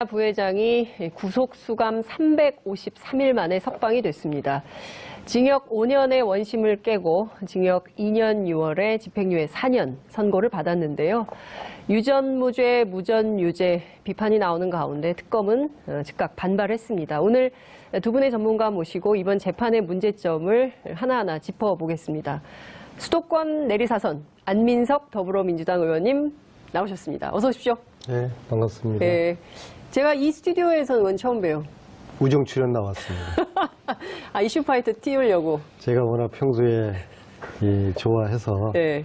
부회장이 구속 수감 353일 만에 석방이 됐습니다. 징역 5년의 원심을 깨고 징역 2년 6월에 집행유예 4년 선고를 받았는데요. 유전무죄, 무전유죄 비판이 나오는 가운데 특검은 즉각 반발했습니다. 오늘 두 분의 전문가 모시고 이번 재판의 문제점을 하나하나 짚어보겠습니다. 수도권 내리사선 안민석 더불어민주당 의원님 나오셨습니다. 어서 오십시오. 네, 반갑습니다. 네, 제가 이 스튜디오에서는 처음 봬요. 우정 출연 나왔습니다. 이슈파이터 띄우려고. 제가 워낙 평소에 좋아해서 네.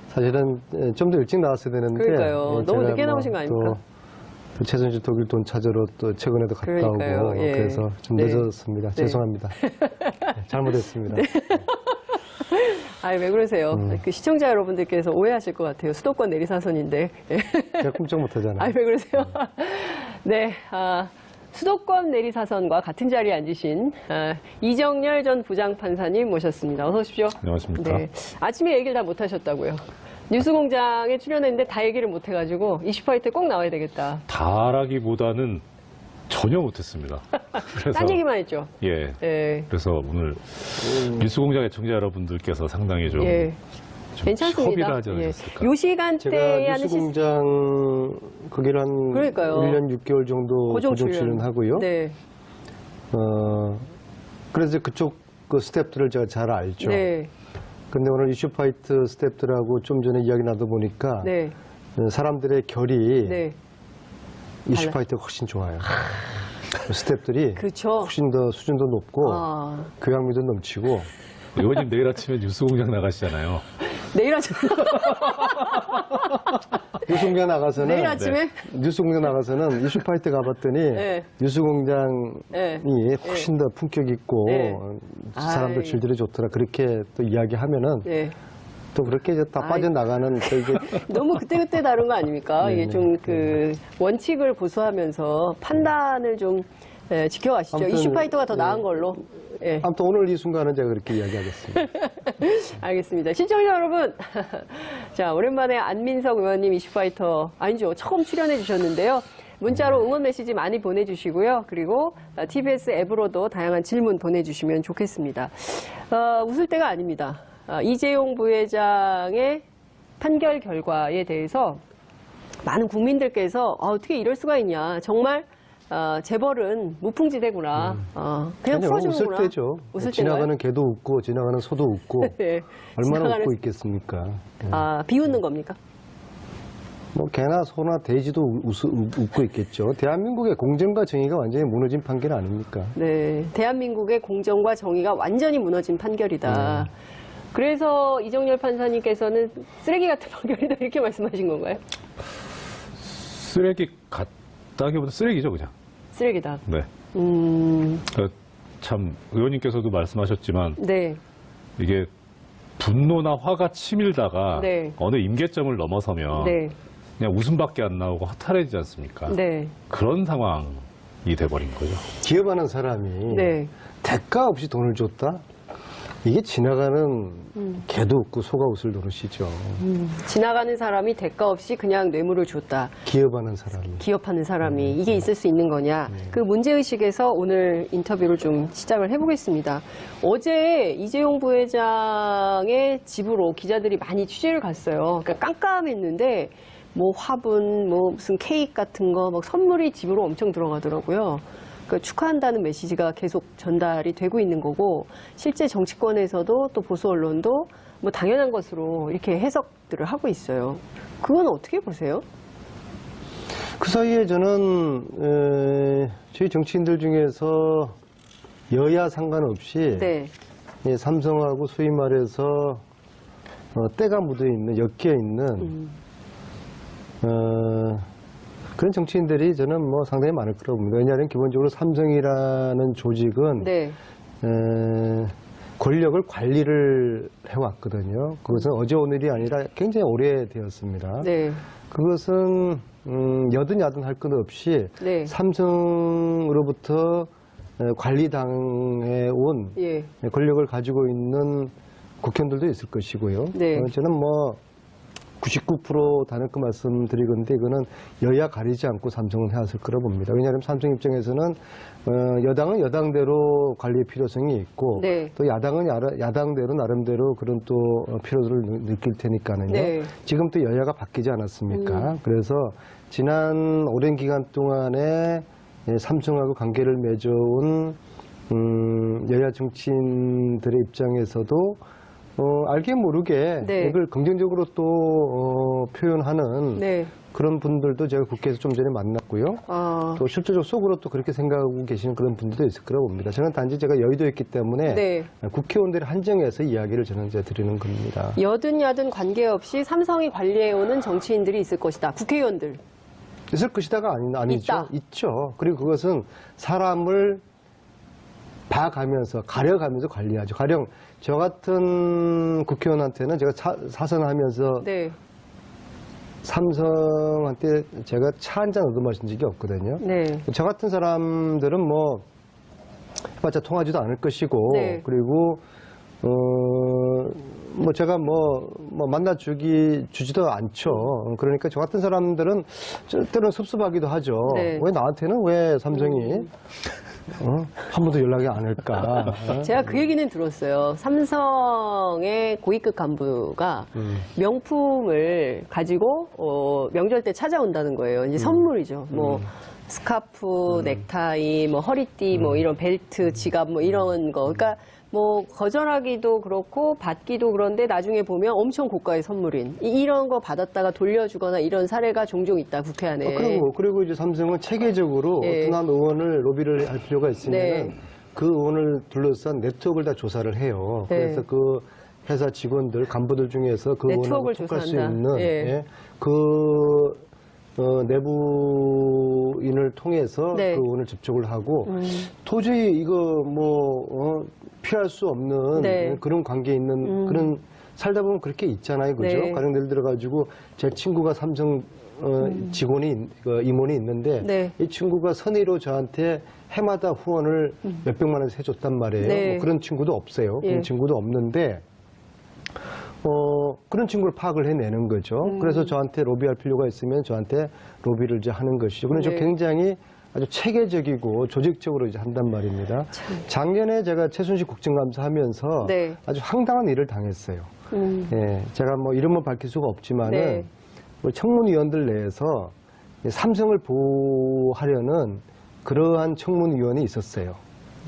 사실은 좀 더 일찍 나왔어야 되는데 그러니까요. 너무 늦게 나오신 거 아닙니까? 또 최순실 독일 돈 찾으러 또 최근에도 갔다 그러니까요. 오고 예. 그래서 좀 네. 늦었습니다. 네. 죄송합니다. 네, 잘못했습니다. 네. 왜 그러세요? 그 시청자 여러분들께서 오해하실 것 같아요. 수도권 내리사선인데. 제가 꿈쩍 못하잖아요. 왜 그러세요? 네, 수도권 내리사선과 같은 자리에 앉으신 이정열 전 부장판사님 모셨습니다. 어서 오십시오. 안녕하십니까. 네, 아침에 얘기를 다 못하셨다고요. 뉴스공장에 출연했는데 다 얘기를 못해가지고 이슈파이터에 꼭 나와야 되겠다. 다라기보다는 전혀 못했습니다. 그래서 딴 얘기만 했죠. 예. 네. 그래서 오늘 뉴스공장 애청자 여러분들께서 상당히 좀, 예. 좀 괜찮습니다. 협의를 하지 예. 않았을까. 요 시간대에 제가 하는 뉴스공장 거기를 한 그러니까요. 1년 6개월 정도 고정 출연하고요. 네. 그래서 그쪽 그 스태프들을 제가 잘 알죠. 네. 근데 오늘 이슈파이트 스태프들하고 좀 전에 이야기 나눠 보니까 네. 사람들의 결이 네. 이슈파이트가 훨씬 좋아요. 스태프들이 그렇죠. 훨씬 더 수준도 높고 교양미도 넘치고. 의원님 내일 아침에 뉴스공장 나가시잖아요. 내일 아침에. 뉴스공장 나가서는 내일 아침에? 뉴스공장 나가서는 이슈파이트 가봤더니 네. 뉴스공장이 네. 훨씬 더 품격 있고 네. 사람들 질들이 좋더라 그렇게 또 이야기하면은 네. 또 그렇게 이제 다 빠져나가는 또 이게 너무 그때그때 다른 거 아닙니까? 네, 이게 좀 그 원칙을 고수하면서 판단을 좀 지켜가시죠. 아무튼, 이슈파이터가 더 나은 걸로. 예. 아무튼 오늘 이 순간은 제가 그렇게 이야기하겠습니다. 알겠습니다. 시청자 여러분. 자, 오랜만에 안민석 의원님 이슈파이터, 아니죠. 처음 출연해 주셨는데요. 문자로 응원 메시지 많이 보내주시고요. 그리고 TBS 앱으로도 다양한 질문 보내주시면 좋겠습니다. 웃을 때가 아닙니다. 이재용 부회장의 판결 결과에 대해서 많은 국민들께서 어떻게 이럴 수가 있냐. 정말 재벌은 무풍지대구나. 그냥 풀어주는구나. 웃을 때죠. 지나가는 개도 웃고 지나가는 소도 웃고 네. 얼마나 웃고 있겠습니까. 비웃는 겁니까? 뭐 개나 소나 돼지도 웃고 있겠죠. 대한민국의 공정과 정의가 완전히 무너진 판결 아닙니까? 네, 대한민국의 공정과 정의가 완전히 무너진 판결이다. 그래서 이정열 판사님께서는 쓰레기 같은 판결이다 이렇게 말씀하신 건가요? 쓰레기 같다기보다 쓰레기죠, 그냥. 쓰레기다. 네. 참 의원님께서도 말씀하셨지만 네. 이게 분노나 화가 치밀다가 네. 어느 임계점을 넘어서면 네. 그냥 웃음밖에 안 나오고 허탈해지지 않습니까? 네. 그런 상황이 돼버린 거죠. 기업하는 사람이 네. 대가 없이 돈을 줬다? 이게 지나가는 개도 웃고 소가 웃을 노릇이죠. 지나가는 사람이 대가 없이 그냥 뇌물을 줬다. 기업하는 사람이. 기업하는 사람이 이게 있을 수 있는 거냐. 그 문제의식에서 오늘 인터뷰를 좀 시작을 해보겠습니다. 어제 이재용 부회장의 집으로 기자들이 많이 취재를 갔어요. 그러니까 깜깜했는데 뭐 화분, 뭐 무슨 케이크 같은 거, 막 선물이 집으로 엄청 들어가더라고요. 그러니까 축하한다는 메시지가 계속 전달이 되고 있는 거고 실제 정치권에서도 또 보수 언론도 뭐 당연한 것으로 이렇게 해석들을 하고 있어요. 그건 어떻게 보세요? 그 사이에 저는 저희 정치인들 중에서 여야 상관없이 네. 삼성하고 소위 말해서 때가 묻어있는, 엮여있는 그런 정치인들이 저는 뭐 상당히 많을 거라고 봅니다. 왜냐하면 기본적으로 삼성이라는 조직은 네. 권력을 관리를 해왔거든요. 그것은 어제 오늘이 아니라 굉장히 오래되었습니다. 네. 그것은 여든 야든 할 것 없이 네. 삼성으로부터 관리당해 온 예. 권력을 가지고 있는 국회의원들도 있을 것이고요. 네. 저는 뭐 99% 다는그 말씀드리건데 이거는 여야 가리지 않고 삼성은 해왔을 거라 봅니다. 왜냐하면 삼성 입장에서는 여당은 여당대로 관리의 필요성이 있고 네. 또 야당은 야당대로 나름대로 그런 또 필요를 느낄 테니까는요. 네. 지금 또 여야가 바뀌지 않았습니까? 그래서 지난 오랜 기간 동안에 삼성하고 관계를 맺어온 여야 정치인들의 입장에서도 알게 모르게 네. 이걸 긍정적으로 또 표현하는 네. 그런 분들도 제가 국회에서 좀 전에 만났고요. 아, 또 실제적으로 속으로 또 그렇게 생각하고 계시는 그런 분들도 있을 거라고 봅니다. 저는 단지 제가 여의도에 있기 때문에 네. 국회의원들을 한정해서 이야기를 저는 이제 드리는 겁니다. 여든 야든 관계없이 삼성이 관리해오는 정치인들이 있을 것이다. 국회의원들. 있을 것이다가 아니죠. 있다. 있죠. 그리고 그것은 사람을 봐가면서 가려가면서 관리하죠. 가령 저 같은 국회의원한테는 제가 사선하면서 네. 삼성한테 제가 차 한 잔 얻어 마신 적이 없거든요. 네. 저 같은 사람들은 뭐 맞아 통하지도 않을 것이고 네. 그리고 뭐 제가 뭐 주지도 않죠. 그러니까 저 같은 사람들은 때로는 섭섭하기도 하죠. 네. 왜 나한테는 왜 삼성이 한 번도 연락이 안 할까? 제가 그 얘기는 들었어요. 삼성의 고위급 간부가 명품을 가지고 명절 때 찾아온다는 거예요. 이제 선물이죠. 뭐 스카프, 넥타이, 뭐 허리띠, 뭐 이런 벨트, 지갑, 뭐 이런 거. 그러니까 뭐 거절하기도 그렇고 받기도 그런데 나중에 보면 엄청 고가의 선물인 이런 거 받았다가 돌려주거나 이런 사례가 종종 있다 국회 안에. 그리고 이제 삼성은 체계적으로 네. 어떤 한 의원을 로비를 할 필요가 있으면 네. 그 의원을 둘러싼 네트워크를 다 조사를 해요. 네. 그래서 그 회사 직원들, 간부들 중에서 그 의원하고 네트워크를 톡할 수 조사한다. 있는 예. 내부인을 통해서 네. 그 의원을 접촉을 하고 도저히 이거 피할 수 없는 네. 그런 관계에 있는 그런 살다 보면 그렇게 있잖아요, 그죠? 네. 가령 예를 들어가지고 제 친구가 삼성 임원이 있는데 네. 이 친구가 선의로 저한테 해마다 후원을 몇백만 원씩 해줬단 말이에요. 네. 뭐 그런 친구도 없어요. 예. 그런 친구도 없는데 그런 친구를 파악을 해내는 거죠. 그래서 저한테 로비할 필요가 있으면 저한테 로비를 이제 하는 것이죠. 그래서 네. 굉장히 아주 체계적이고 조직적으로 이제 한단 말입니다. 작년에 제가 최순실 국정감사 하면서 네. 아주 황당한 일을 당했어요. 예, 제가 뭐 이름은 밝힐 수가 없지만은 네. 우리 청문위원들 내에서 삼성을 보호하려는 그러한 청문위원이 있었어요.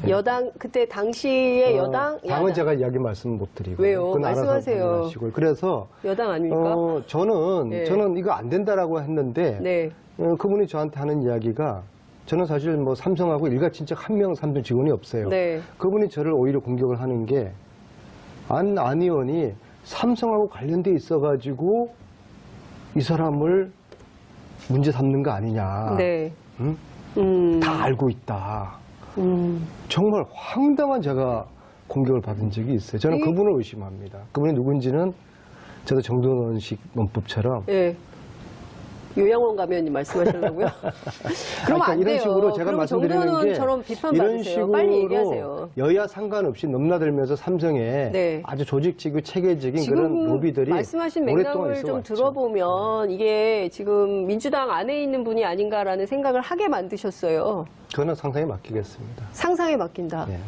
여당 그때 당시에 여당 당은 야당. 제가 이야기 말씀 못 드리고. 왜요? 그건 알아서 말씀하세요. 확인하시고요. 그래서 여당 아닙니까? 저는 이거 안 된다라고 했는데 네. 그분이 저한테 하는 이야기가 저는 사실 뭐 삼성하고 일가친척 한 명 삼성 직원이 없어요. 네. 그분이 저를 오히려 공격을 하는 게 안 의원이 삼성하고 관련돼 있어가지고 이 사람을 문제 삼는 거 아니냐. 네. 응? 다 알고 있다. 정말 황당한 제가 공격을 받은 적이 있어요. 저는 그분을 의심합니다. 그분이 누군지는 저도 정동원식 논법처럼 예. 요양원 가면 말씀하시려고요? 그럼 그러니까 안 이런 돼요. 식으로 제가 그럼 말씀드리는 게 정동원처럼 비판 이런 받으세요. 식으로 빨리 얘기하세요. 여야 상관없이 넘나들면서 삼성에 네. 아주 조직적이고 체계적인 지금 그런 로비들이 말씀하신 오랫동안 맥락을 좀 있어왔죠. 들어보면 이게 지금 민주당 안에 있는 분이 아닌가라는 생각을 하게 만드셨어요. 그거는 상상에 맡기겠습니다. 상상에 맡긴다. 네.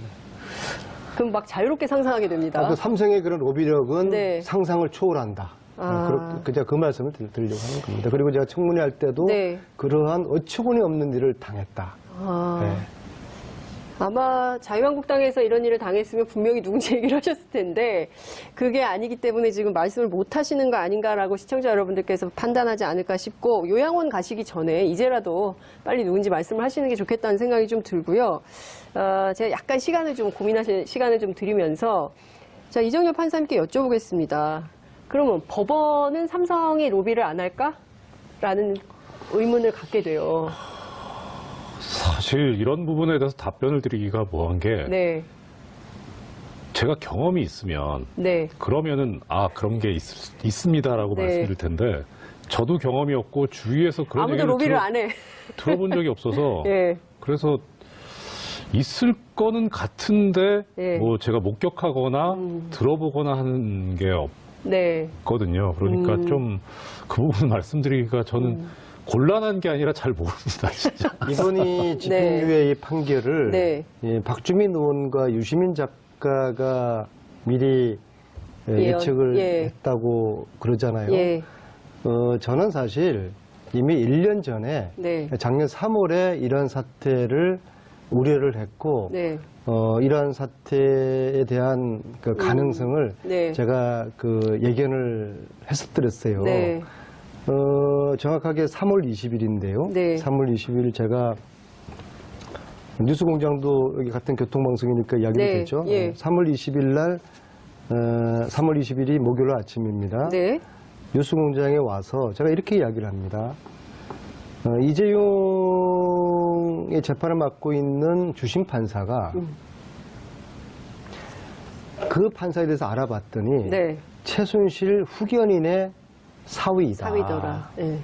그럼 막 자유롭게 상상하게 됩니다. 그 삼성의 그런 로비력은 네. 상상을 초월한다. 아. 제가 그 말씀을 드리려고 하는 겁니다. 그리고 제가 청문회 할 때도 네. 그러한 어처구니 없는 일을 당했다. 아. 네. 아마 자유한국당에서 이런 일을 당했으면 분명히 누군지 얘기를 하셨을 텐데 그게 아니기 때문에 지금 말씀을 못 하시는 거 아닌가라고 시청자 여러분들께서 판단하지 않을까 싶고 요양원 가시기 전에 이제라도 빨리 누군지 말씀을 하시는 게 좋겠다는 생각이 좀 들고요. 제가 약간 시간을 좀 고민하실 시간을 좀 드리면서 자, 이정엽 판사님께 여쭤보겠습니다. 그러면 법원은 삼성이 로비를 안 할까? 라는 의문을 갖게 돼요. 사실 이런 부분에 대해서 답변을 드리기가 뭐한 게 네. 제가 경험이 있으면 네. 그러면은 그런 게 있습니다라고 네. 말씀드릴 텐데 저도 경험이 없고 주위에서 그런 아무도 얘기를 로비를 안 해. 들어본 적이 없어서 예. 그래서 있을 거는 같은데 예. 뭐 제가 목격하거나 들어보거나 하는 게 네. 그러니까 좀 그 부분 말씀드리기가 저는 곤란한 게 아니라 잘 모릅니다, 진짜. 이번이 집행유예 판결을 네. 예, 박주민 의원과 유시민 작가가 미리 예측을 예. 했다고 그러잖아요. 예. 저는 사실 이미 1년 전에 네. 작년 3월에 이런 사태를 우려를 했고 네. 이러한 사태에 대한 그 가능성을 네. 제가 그 예견을 했었더랬어요. 네. 정확하게 3월 20일인데요. 네. 3월 20일 제가 뉴스공장도 여기 같은 교통방송이니까 이야기도 네. 되죠. 예. 3월 3월 20일 날 3월 20일이 목요일 아침입니다. 네. 뉴스공장에 와서 제가 이렇게 이야기를 합니다. 이재용의 재판을 맡고 있는 주심 판사가 그 판사에 대해서 알아봤더니 네. 최순실 후견인의 사위이다. 사위더라. 네.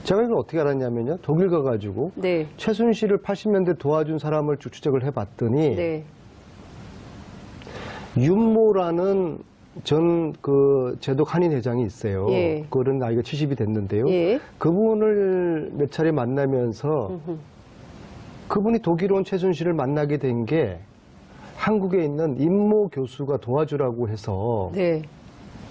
제가 이걸 어떻게 알았냐면요. 독일 가가지고 네. 최순실을 80년대 도와준 사람을 쭉 추적을 해봤더니 네. 윤모라는 전 그 제독 한인 회장이 있어요. 예. 그런 나이가 70이 됐는데요. 예. 그분을 몇 차례 만나면서 그분이 독일 온 최순실을 만나게 된 게 한국에 있는 임모 교수가 도와주라고 해서 네.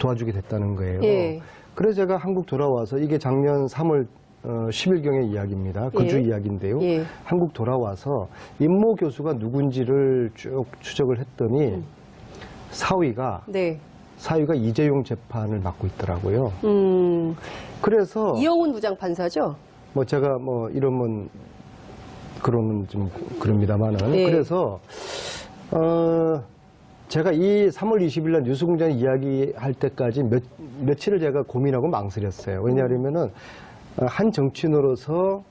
도와주게 됐다는 거예요. 예. 그래서 제가 한국 돌아와서 이게 작년 3월 10일경의 이야기입니다. 그 주 예. 이야기인데요. 예. 한국 돌아와서 임모 교수가 누군지를 쭉 추적을 했더니 사위가 네. 이재용 재판을 맡고 있더라고요. 그래서 이영훈 부장판사죠? 뭐 제가 뭐 이러면 그러면 좀 그럽니다만은 예. 그래서 제가 이 3월 20일 날 뉴스공장 이야기할 때까지 며칠을 제가 고민하고 망설였어요. 왜냐하면은 한 정치인으로서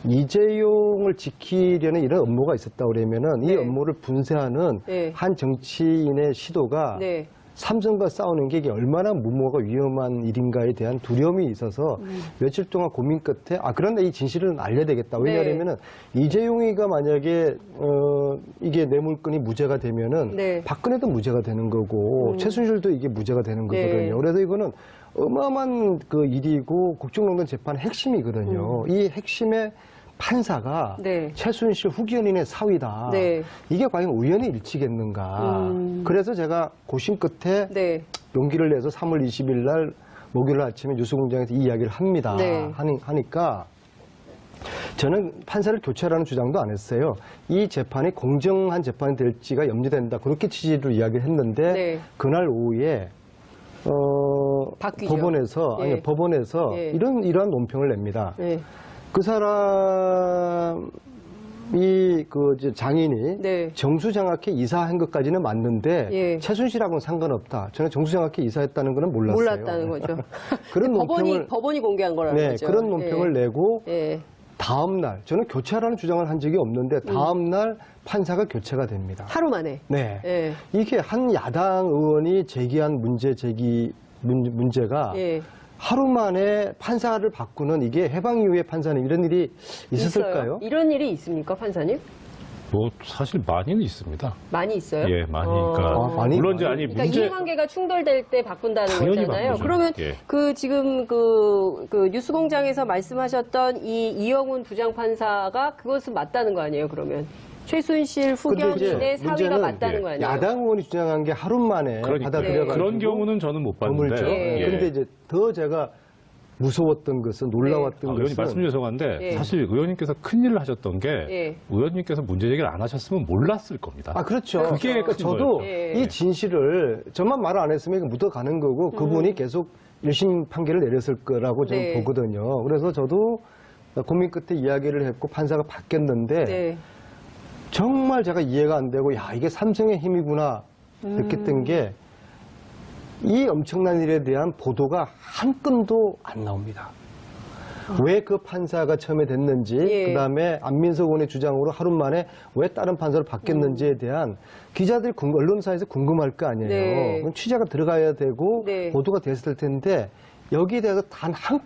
이재용을 지키려는 이런 업무가 있었다 그러면은 이 네. 업무를 분쇄하는 네. 한 정치인의 시도가 네. 삼성과 싸우는 게 이게 얼마나 무모하고 위험한 일인가에 대한 두려움이 있어서 며칠 동안 고민 끝에 그런데 이 진실은 알려야 되겠다. 왜냐하면은 이재용이가 만약에 이게 뇌물건이 무죄가 되면은 네. 박근혜도 무죄가 되는 거고 최순실도 이게 무죄가 되는 네. 거거든요. 그래서 이거는 어마어마한 그 일이고 국정농단 재판의 핵심이거든요. 이 핵심의 판사가 네. 최순실 후견인의 사위다. 네. 이게 과연 우연의 일치겠는가. 그래서 제가 고심 끝에 네. 용기를 내서 3월 20일 날 목요일 아침에 뉴스공장에서 이 이야기를 합니다. 네. 하니까 저는 판사를 교체하라는 주장도 안 했어요. 이 재판이 공정한 재판이 될지가 염려된다. 그렇게 취지로 이야기를 했는데 네. 그날 오후에 바뀌죠. 법원에서 예. 법원에서 예. 이러한 논평을 냅니다. 네. 그 사람이 그 이제 장인이 네. 정수장학회 이사한 것까지는 맞는데 예. 최순실하고는 상관없다. 저는 정수장학회 이사했다는 거는 몰랐어요. 몰랐다는 거죠. 그런 논평을 법원이 공개한 거라는 네, 거죠. 그런 논평을 내고 예. 다음 날 저는 교체하라는 주장을 한 적이 없는데 다음 날 판사가 교체가 됩니다. 하루 만에. 네. 예. 이게 한 야당 의원이 제기한 문제가 예. 하루 만에 판사를 바꾸는 이게 해방 이후의 판사는 이런 일이 있었을까요? 있어요? 이런 일이 있습니까, 판사님? 뭐 사실 많이는 있습니다. 많이 있어요? 예, 많이. 그러니까 많이? 물론 이제 아니 그러니까 문제 이해관계가 충돌될 때 바꾼다는 당연히 거잖아요. 바꾸죠. 그러면 예. 지금 뉴스공장에서 말씀하셨던 이 이영훈 부장판사가 그것은 맞다는 거 아니에요? 그러면 최순실 후견인의 사위가 맞다는 거 아니에요? 야당 의원이 주장한 게 하루 만에 그러니까 받아들여가지고 그런 경우는 저는 못 봤는데. 드물죠. 예. 그런데 이제 더 제가 무서웠던 것은 놀라웠던 의원님 것은 말씀 죄송한데 예. 사실 의원님께서 큰일을 하셨던 게 예. 의원님께서 문제 제기를 안 하셨으면 몰랐을 겁니다. 그렇죠. 그게 그러니까 큰 저도 거예요. 예. 이 진실을 저만 말 안 했으면 이거 묻어가는 거고 그분이 계속 1심 판결을 내렸을 거라고 저는 네. 보거든요. 그래서 저도 고민 끝에 이야기를 했고 판사가 바뀌었는데 네. 정말 제가 이해가 안 되고 이게 삼성의 힘이구나 느꼈던 게 이 엄청난 일에 대한 보도가 한 건도 안 나옵니다. 왜 그 판사가 처음에 됐는지 예. 그다음에 안민석 의원의 주장으로 하루 만에 왜 다른 판사로 바뀌었는지에 대한 기자들이 언론사에서 궁금할 거 아니에요. 네. 그럼 취재가 들어가야 되고 네. 보도가 됐을 텐데 여기에 대해서 단 한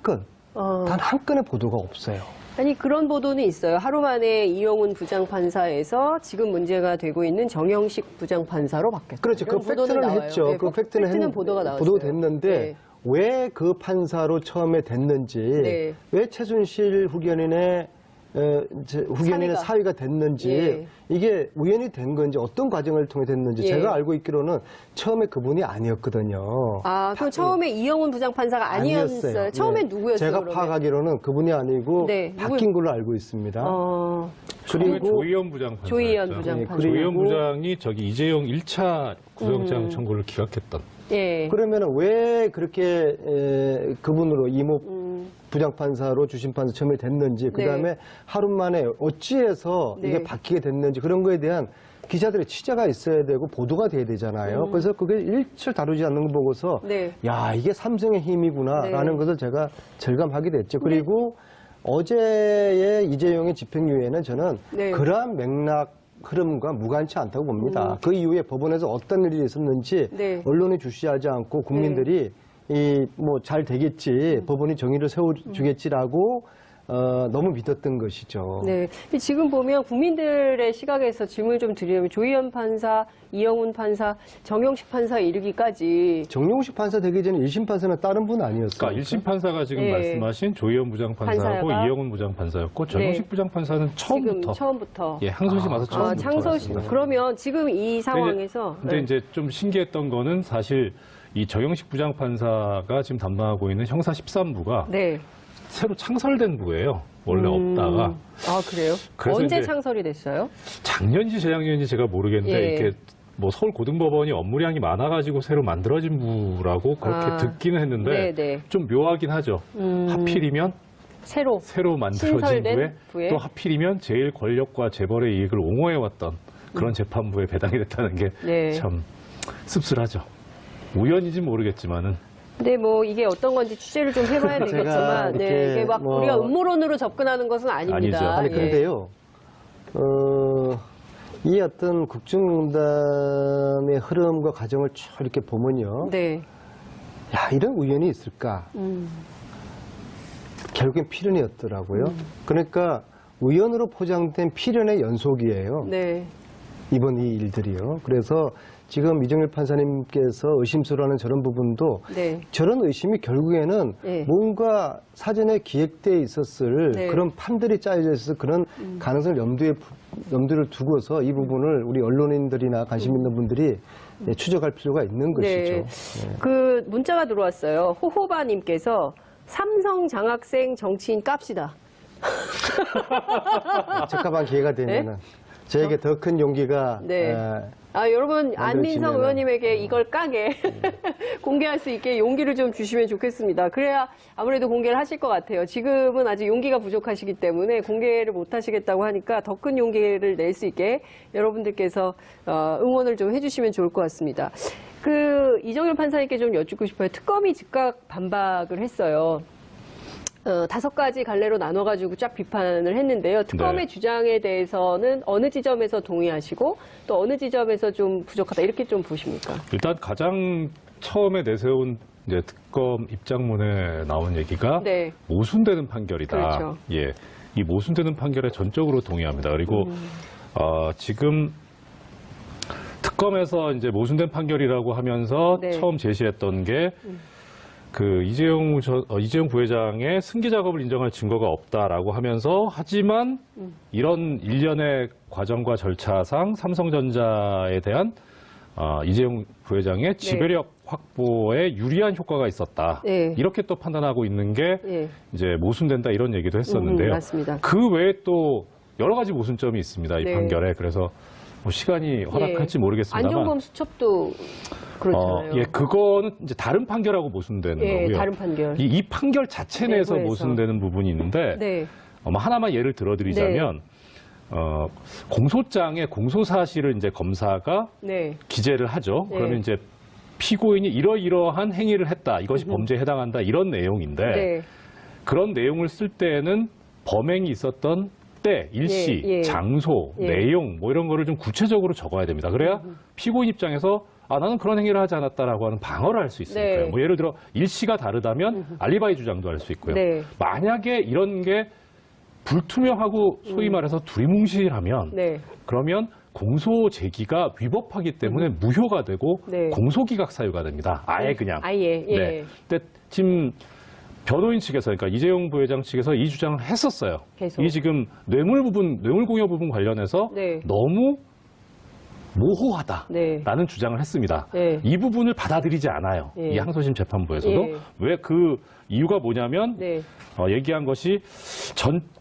건의 보도가 없어요. 아니 그런 보도는 있어요. 하루 만에 이영훈 부장판사에서 지금 문제가 되고 있는 정영식 부장판사로 바뀌었다. 그렇죠. 그 이런 보도는 팩트는 나와요. 했죠. 네, 그 팩트는 보도가 나왔어요. 보도가 됐는데 네. 왜 그 판사로 처음에 됐는지, 네. 왜 최순실 후견인의 후견인의 사위가 됐는지, 예. 이게 우연히 된 건지 어떤 과정을 통해 됐는지 예. 제가 알고 있기로는 처음에 그분이 아니었거든요. 아, 그럼 처음에 이영훈 부장판사가 아니었어요? 처음엔 예. 누구였어요? 제가 그러면? 파악하기로는 그분이 아니고 네, 바뀐 걸로 알고 있습니다. 처음에 그리고 조희연 부장판사. 조희연 부장판사. 그리고 조희연 부장이 저기 이재용 1차 구속영장 청구를 기각했던. 예. 그러면 왜 그렇게 그분으로 이모 부장판사로 주심판사 처음에 됐는지, 그 다음에 하루 만에 어찌해서 네. 이게 바뀌게 됐는지, 그런 거에 대한 기자들의 취재가 있어야 되고 보도가 돼야 되잖아요. 그래서 그게 일절 다루지 않는 거 보고서 네. 야, 이게 삼성의 힘이구나라는 네. 것을 제가 절감하게 됐죠. 그리고 어제의 이재용의 집행유예는 저는 네. 그러한 맥락 흐름과 무관치 않다고 봅니다. 그 이후에 법원에서 어떤 일이 있었는지 네. 언론이 주시하지 않고 국민들이 뭐 잘 되겠지, 법원이 정의를 세워주겠지라고 너무 믿었던 것이죠. 네. 근데 지금 보면 국민들의 시각에서 질문을 좀 드리면 조희연 판사, 이영훈 판사, 정영식 판사에 이르기까지 정용식 판사 되기 전에 1심 판사는 다른 분 아니었어요? 그러니까 1심 판사가 지금 네. 말씀하신 조희연 부장판사하고 판사가? 이영훈 부장판사였고 정영식 네. 부장판사는 지금 처음부터 처음부터. 예, 항소심 와서 처음부터 창소심. 했습니다. 그러면 지금 이 상황에서 근데 네. 이제 좀 신기했던 거는 사실 이 정영식 부장판사가 지금 담당하고 있는 형사 13부가 네. 새로 창설된 부예요. 원래 없다가. 아, 그래요? 그래서 언제 이제 창설이 됐어요? 작년인지 재작년인지 제가 모르겠는데 예. 이렇게 뭐 서울고등법원이 업무량이 많아가지고 새로 만들어진 부라고 그렇게 아. 듣기는 했는데 네. 좀 묘하긴 하죠. 하필이면 새로 만들어진 신설된 부에? 또 하필이면 제일 권력과 재벌의 이익을 옹호해왔던 그런 재판부에 배당이 됐다는 게 네. 참 씁쓸하죠. 우연인지 모르겠지만은 근데 뭐 이게 어떤 건지 취재를 좀 해봐야 제가 되겠지만 네, 이렇게 이게 막 뭐- 우리가 음모론으로 접근하는 것은 아닙니다. 아니죠. 아니, 예. 그런데요, 이 어떤 국정농단의 흐름과 과정을 쭉 이렇게 보면요. 네. 야, 이런 우연이 있을까? 결국엔 필연이었더라고요. 그러니까 우연으로 포장된 필연의 연속이에요. 네. 이번 이 일들이요. 그래서 지금 이정일 판사님께서 의심스러워하는 저런 부분도 네. 저런 의심이 결국에는 네. 뭔가 사전에 기획되어 있었을 네. 그런 판들이 짜여져 있어서 그런 가능성을 염두를 두고서 이 부분을 우리 언론인들이나 관심 있는 분들이 추적할 필요가 있는 것이죠. 네. 그 문자가 들어왔어요. 호호바님께서 삼성 장학생 정치인 깝시다. 적합한 기회가 되면은 저에게 더 큰 용기가 네. 아, 여러분, 안민석 만들어지면은- 의원님에게 이걸 까게 공개할 수 있게 용기를 좀 주시면 좋겠습니다. 그래야 아무래도 공개를 하실 것 같아요. 지금은 아직 용기가 부족하시기 때문에 공개를 못 하시겠다고 하니까 더 큰 용기를 낼 수 있게 여러분들께서 응원을 좀 해주시면 좋을 것 같습니다. 이정열 판사님께 좀 여쭙고 싶어요. 특검이 즉각 반박을 했어요. 5가지 갈래로 나눠가지고 쫙 비판을 했는데요. 특검의 네. 주장에 대해서는 어느 지점에서 동의하시고 또 어느 지점에서 좀 부족하다 이렇게 좀 보십니까? 일단 가장 처음에 내세운 이제 특검 입장문에 나온 얘기가 네. 모순되는 판결이다. 그렇죠. 예, 이 모순되는 판결에 전적으로 동의합니다. 그리고 지금 특검에서 이제 모순된 판결이라고 하면서 네. 처음 제시했던 게 이재용 부회장의 승계 작업을 인정할 증거가 없다라고 하면서 하지만 이런 일련의 과정과 절차상 삼성전자에 대한 이재용 부회장의 지배력 확보에 유리한 효과가 있었다. 네. 이렇게 또 판단하고 있는 게 예. 이제 모순된다 이런 얘기도 했었는데요. 맞습니다. 그 외에 또 여러 가지 모순점이 있습니다. 이 네. 판결에. 그래서 뭐 시간이 허락할지 모르겠습니다만. 안종범 수첩도 그렇잖아요. 예, 그거는 이제 다른 판결하고 모순되는 예, 거고요. 다른 판결. 이 판결 자체 내에서 내부에서. 모순되는 부분이 있는데 네. 하나만 예를 들어드리자면 공소장에 공소 사실을 이제 검사가 네. 기재를 하죠. 네. 그러면 이제 피고인이 이러이러한 행위를 했다. 이것이 범죄에 해당한다. 이런 내용인데 네. 그런 내용을 쓸 때에는 범행이 있었던 때, 일시, 예, 예. 장소, 예. 내용 뭐 이런 거를 좀 구체적으로 적어야 됩니다. 그래야 피고인 입장에서 나는 그런 행위를 하지 않았다라고 하는 방어를 할 수 있으니까요. 네. 뭐 예를 들어 일시가 다르다면 알리바이 주장도 할 수 있고요. 네. 만약에 이런 게 불투명하고 소위 말해서 두리뭉실하면 네. 그러면 공소 제기가 위법하기 때문에 무효가 되고 네. 공소기각 사유가 됩니다. 아예 그냥. 아예. 예. 네. 근데 지금 변호인 측에서 그러니까 이재용 부회장 측에서 이 주장을 했었어요. 계속. 이 지금 뇌물 공여 부분 관련해서 네. 너무 모호하다라는 네. 주장을 했습니다. 네. 이 부분을 받아들이지 않아요. 예. 이 항소심 재판부에서도. 예. 왜 그 이유가 뭐냐면 네. 얘기한 것이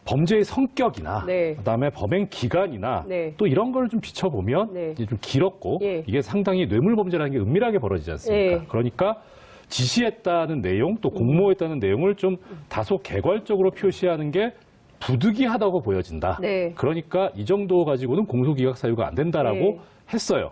범죄의 성격이나 네. 그다음에 범행 기간이나 네. 또 이런 걸 좀 비춰보면 네. 이제 좀 길었고 예. 이게 상당히 뇌물 범죄라는 게 은밀하게 벌어지지 않습니까? 예. 그러니까 지시했다는 내용 또 공모했다는 내용을 좀 다소 개괄적으로 표시하는 게 부득이하다고 보여진다. 네. 그러니까 이 정도 가지고는 공소기각 사유가 안 된다라고 네. 했어요.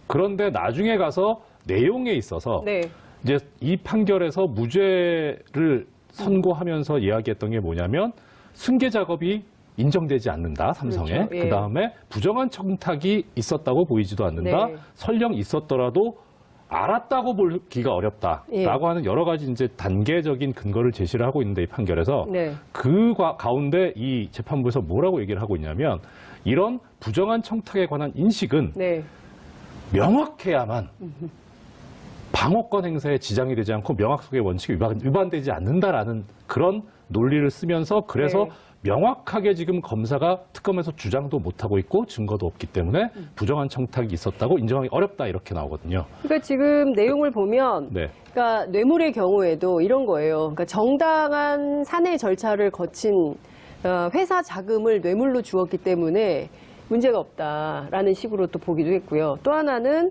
그런데 나중에 가서 내용에 있어서 네. 이제 이 판결에서 무죄를 선고하면서 이야기했던 게 뭐냐면 승계 작업이 인정되지 않는다, 삼성에. 그렇죠. 예. 그다음에 부정한 청탁이 있었다고 보이지도 않는다. 네. 설령 있었더라도 알았다고 보기가 어렵다라고 예. 하는 여러 가지 이제 단계적인 근거를 제시를 하고 있는데 이 판결에서 네. 그 가운데 이 재판부에서 뭐라고 얘기를 하고 있냐면 이런 부정한 청탁에 관한 인식은 네. 명확해야만 방어권 행사에 지장이 되지 않고 명확성의 원칙이 위반되지 않는다라는 그런 논리를 쓰면서 그래서 네. 명확하게 지금 검사가 특검에서 주장도 못하고 있고 증거도 없기 때문에 부정한 청탁이 있었다고 인정하기 어렵다 이렇게 나오거든요. 그러니까 지금 내용을 보면 네. 그러니까 뇌물의 경우에도 이런 거예요. 그러니까 정당한 사내 절차를 거친 회사 자금을 뇌물로 주었기 때문에 문제가 없다라는 식으로 또 보기도 했고요. 또 하나는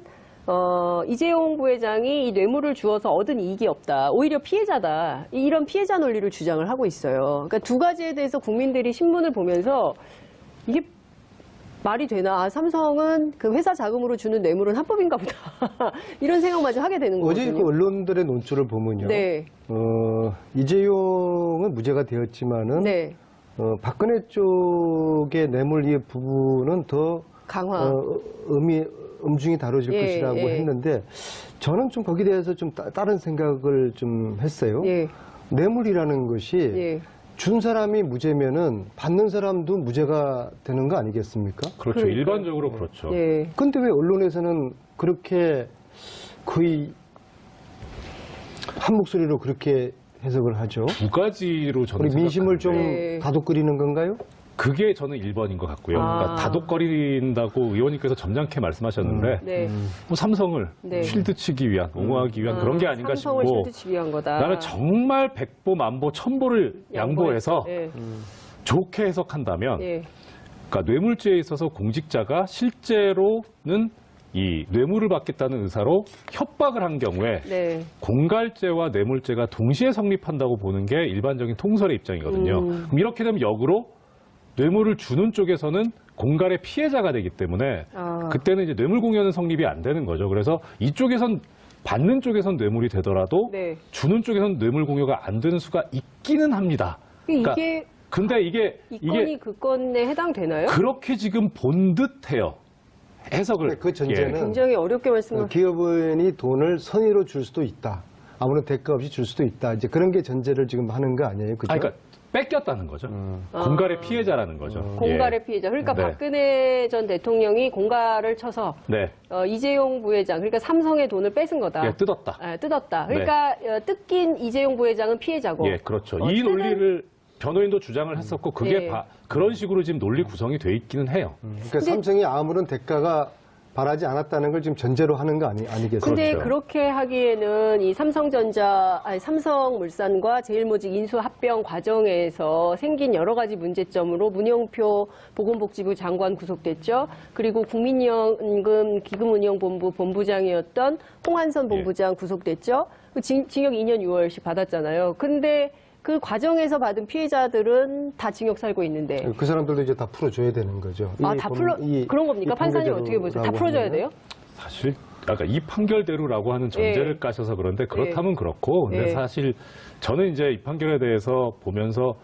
이재용 부회장이 이 뇌물을 주어서 얻은 이익이 없다. 오히려 피해자다. 이런 피해자 논리를 주장을 하고 있어요. 그러니까 두 가지에 대해서 국민들이 신문을 보면서 이게 말이 되나? 삼성은 그 회사 자금으로 주는 뇌물은 합법인가 보다. 이런 생각마저 하게 되는 어제 거거든요. 그 언론들의 논조를 보면요. 네. 이재용은 무죄가 되었지만은 네. 박근혜 쪽의 뇌물의 부분은 더 강화. 음중이 다뤄질 예, 것이라고 예. 했는데 저는 좀 거기에 대해서 좀 다른 생각을 좀 했어요. 예. 뇌물이라는 것이 예. 준 사람이 무죄면은 받는 사람도 무죄가 되는 거 아니겠습니까? 그렇죠. 그러니까요. 일반적으로 그렇죠. 예. 근데 왜 언론에서는 그렇게 거의 한 목소리로 그렇게 해석을 하죠? 두 가지로 저는 우리 민심을 좀 네. 다독거리는 건가요? 그게 저는 1번인 것 같고요. 아. 그러니까 다독거린다고 의원님께서 점잖게 말씀하셨는데 네. 뭐 삼성을 네. 쉴드치기 위한, 옹호하기 위한 그런 게 아닌가 싶고 삼성을 실드치기 위한 거다. 나는 정말 백보, 만보, 천보를 양보해서 예. 좋게 해석한다면 예. 그러니까 뇌물죄에 있어서 공직자가 실제로는 이 뇌물을 받겠다는 의사로 협박을 한 경우에 네. 공갈죄와 뇌물죄가 동시에 성립한다고 보는 게 일반적인 통설의 입장이거든요. 그럼 이렇게 되면 역으로 뇌물을 주는 쪽에서는 공갈의 피해자가 되기 때문에 아. 그때는 이제 뇌물 공여는 성립이 안 되는 거죠. 그래서 이쪽에선 받는 쪽에선 뇌물이 되더라도 네. 주는 쪽에선 뇌물 공여가 안 되는 수가 있기는 합니다. 그러니까 이게 근데 이게 이 건이 그 건에 해당되나요? 그렇게 지금 본 듯해요. 해석을 그 전제는 굉장히 어렵게 말씀을. 기업인이 돈을 선의로 줄 수도 있다. 아무런 대가 없이 줄 수도 있다. 이제 그런 게 전제를 지금 하는 거 아니에요? 그죠? 그러니까 뺏겼다는 거죠. 공갈의 피해자라는 거죠. 공갈의 피해자. 그러니까 네. 박근혜 전 대통령이 공갈을 쳐서 네. 이재용 부회장, 그러니까 삼성의 돈을 뺏은 거다. 예, 뜯었다. 뜯었다. 그러니까 뜯긴 이재용 부회장은 피해자고. 예, 그렇죠. 이 논리를 변호인도 주장을 했었고 그게 예. 그런 식으로 지금 논리 구성이 돼 있기는 해요. 그러니까 삼성이 아무런 대가가 바라지 않았다는 걸 지금 전제로 하는 거 아니겠어요? 근데 그렇죠. 그렇게 하기에는 이 삼성물산과 제일모직 인수 합병 과정에서 생긴 여러 가지 문제점으로 문영표 보건복지부 장관 구속됐죠. 그리고 국민연금 기금운용본부 본부장이었던 홍한선 본부장 구속됐죠. 징역 2년 6월씩 받았잖아요. 근데 그 과정에서 받은 피해자들은 다 징역 살고 있는데. 그 사람들도 이제 다 풀어줘야 되는 거죠. 그런 겁니까? 판사님 어떻게 보세요? 다 풀어줘야 돼요? 사실 아까 이 판결대로라고 하는 전제를 예. 까셔서 그런데 그렇다면 그렇고 근데 예. 사실 저는 이제 이 판결에 대해서 보면서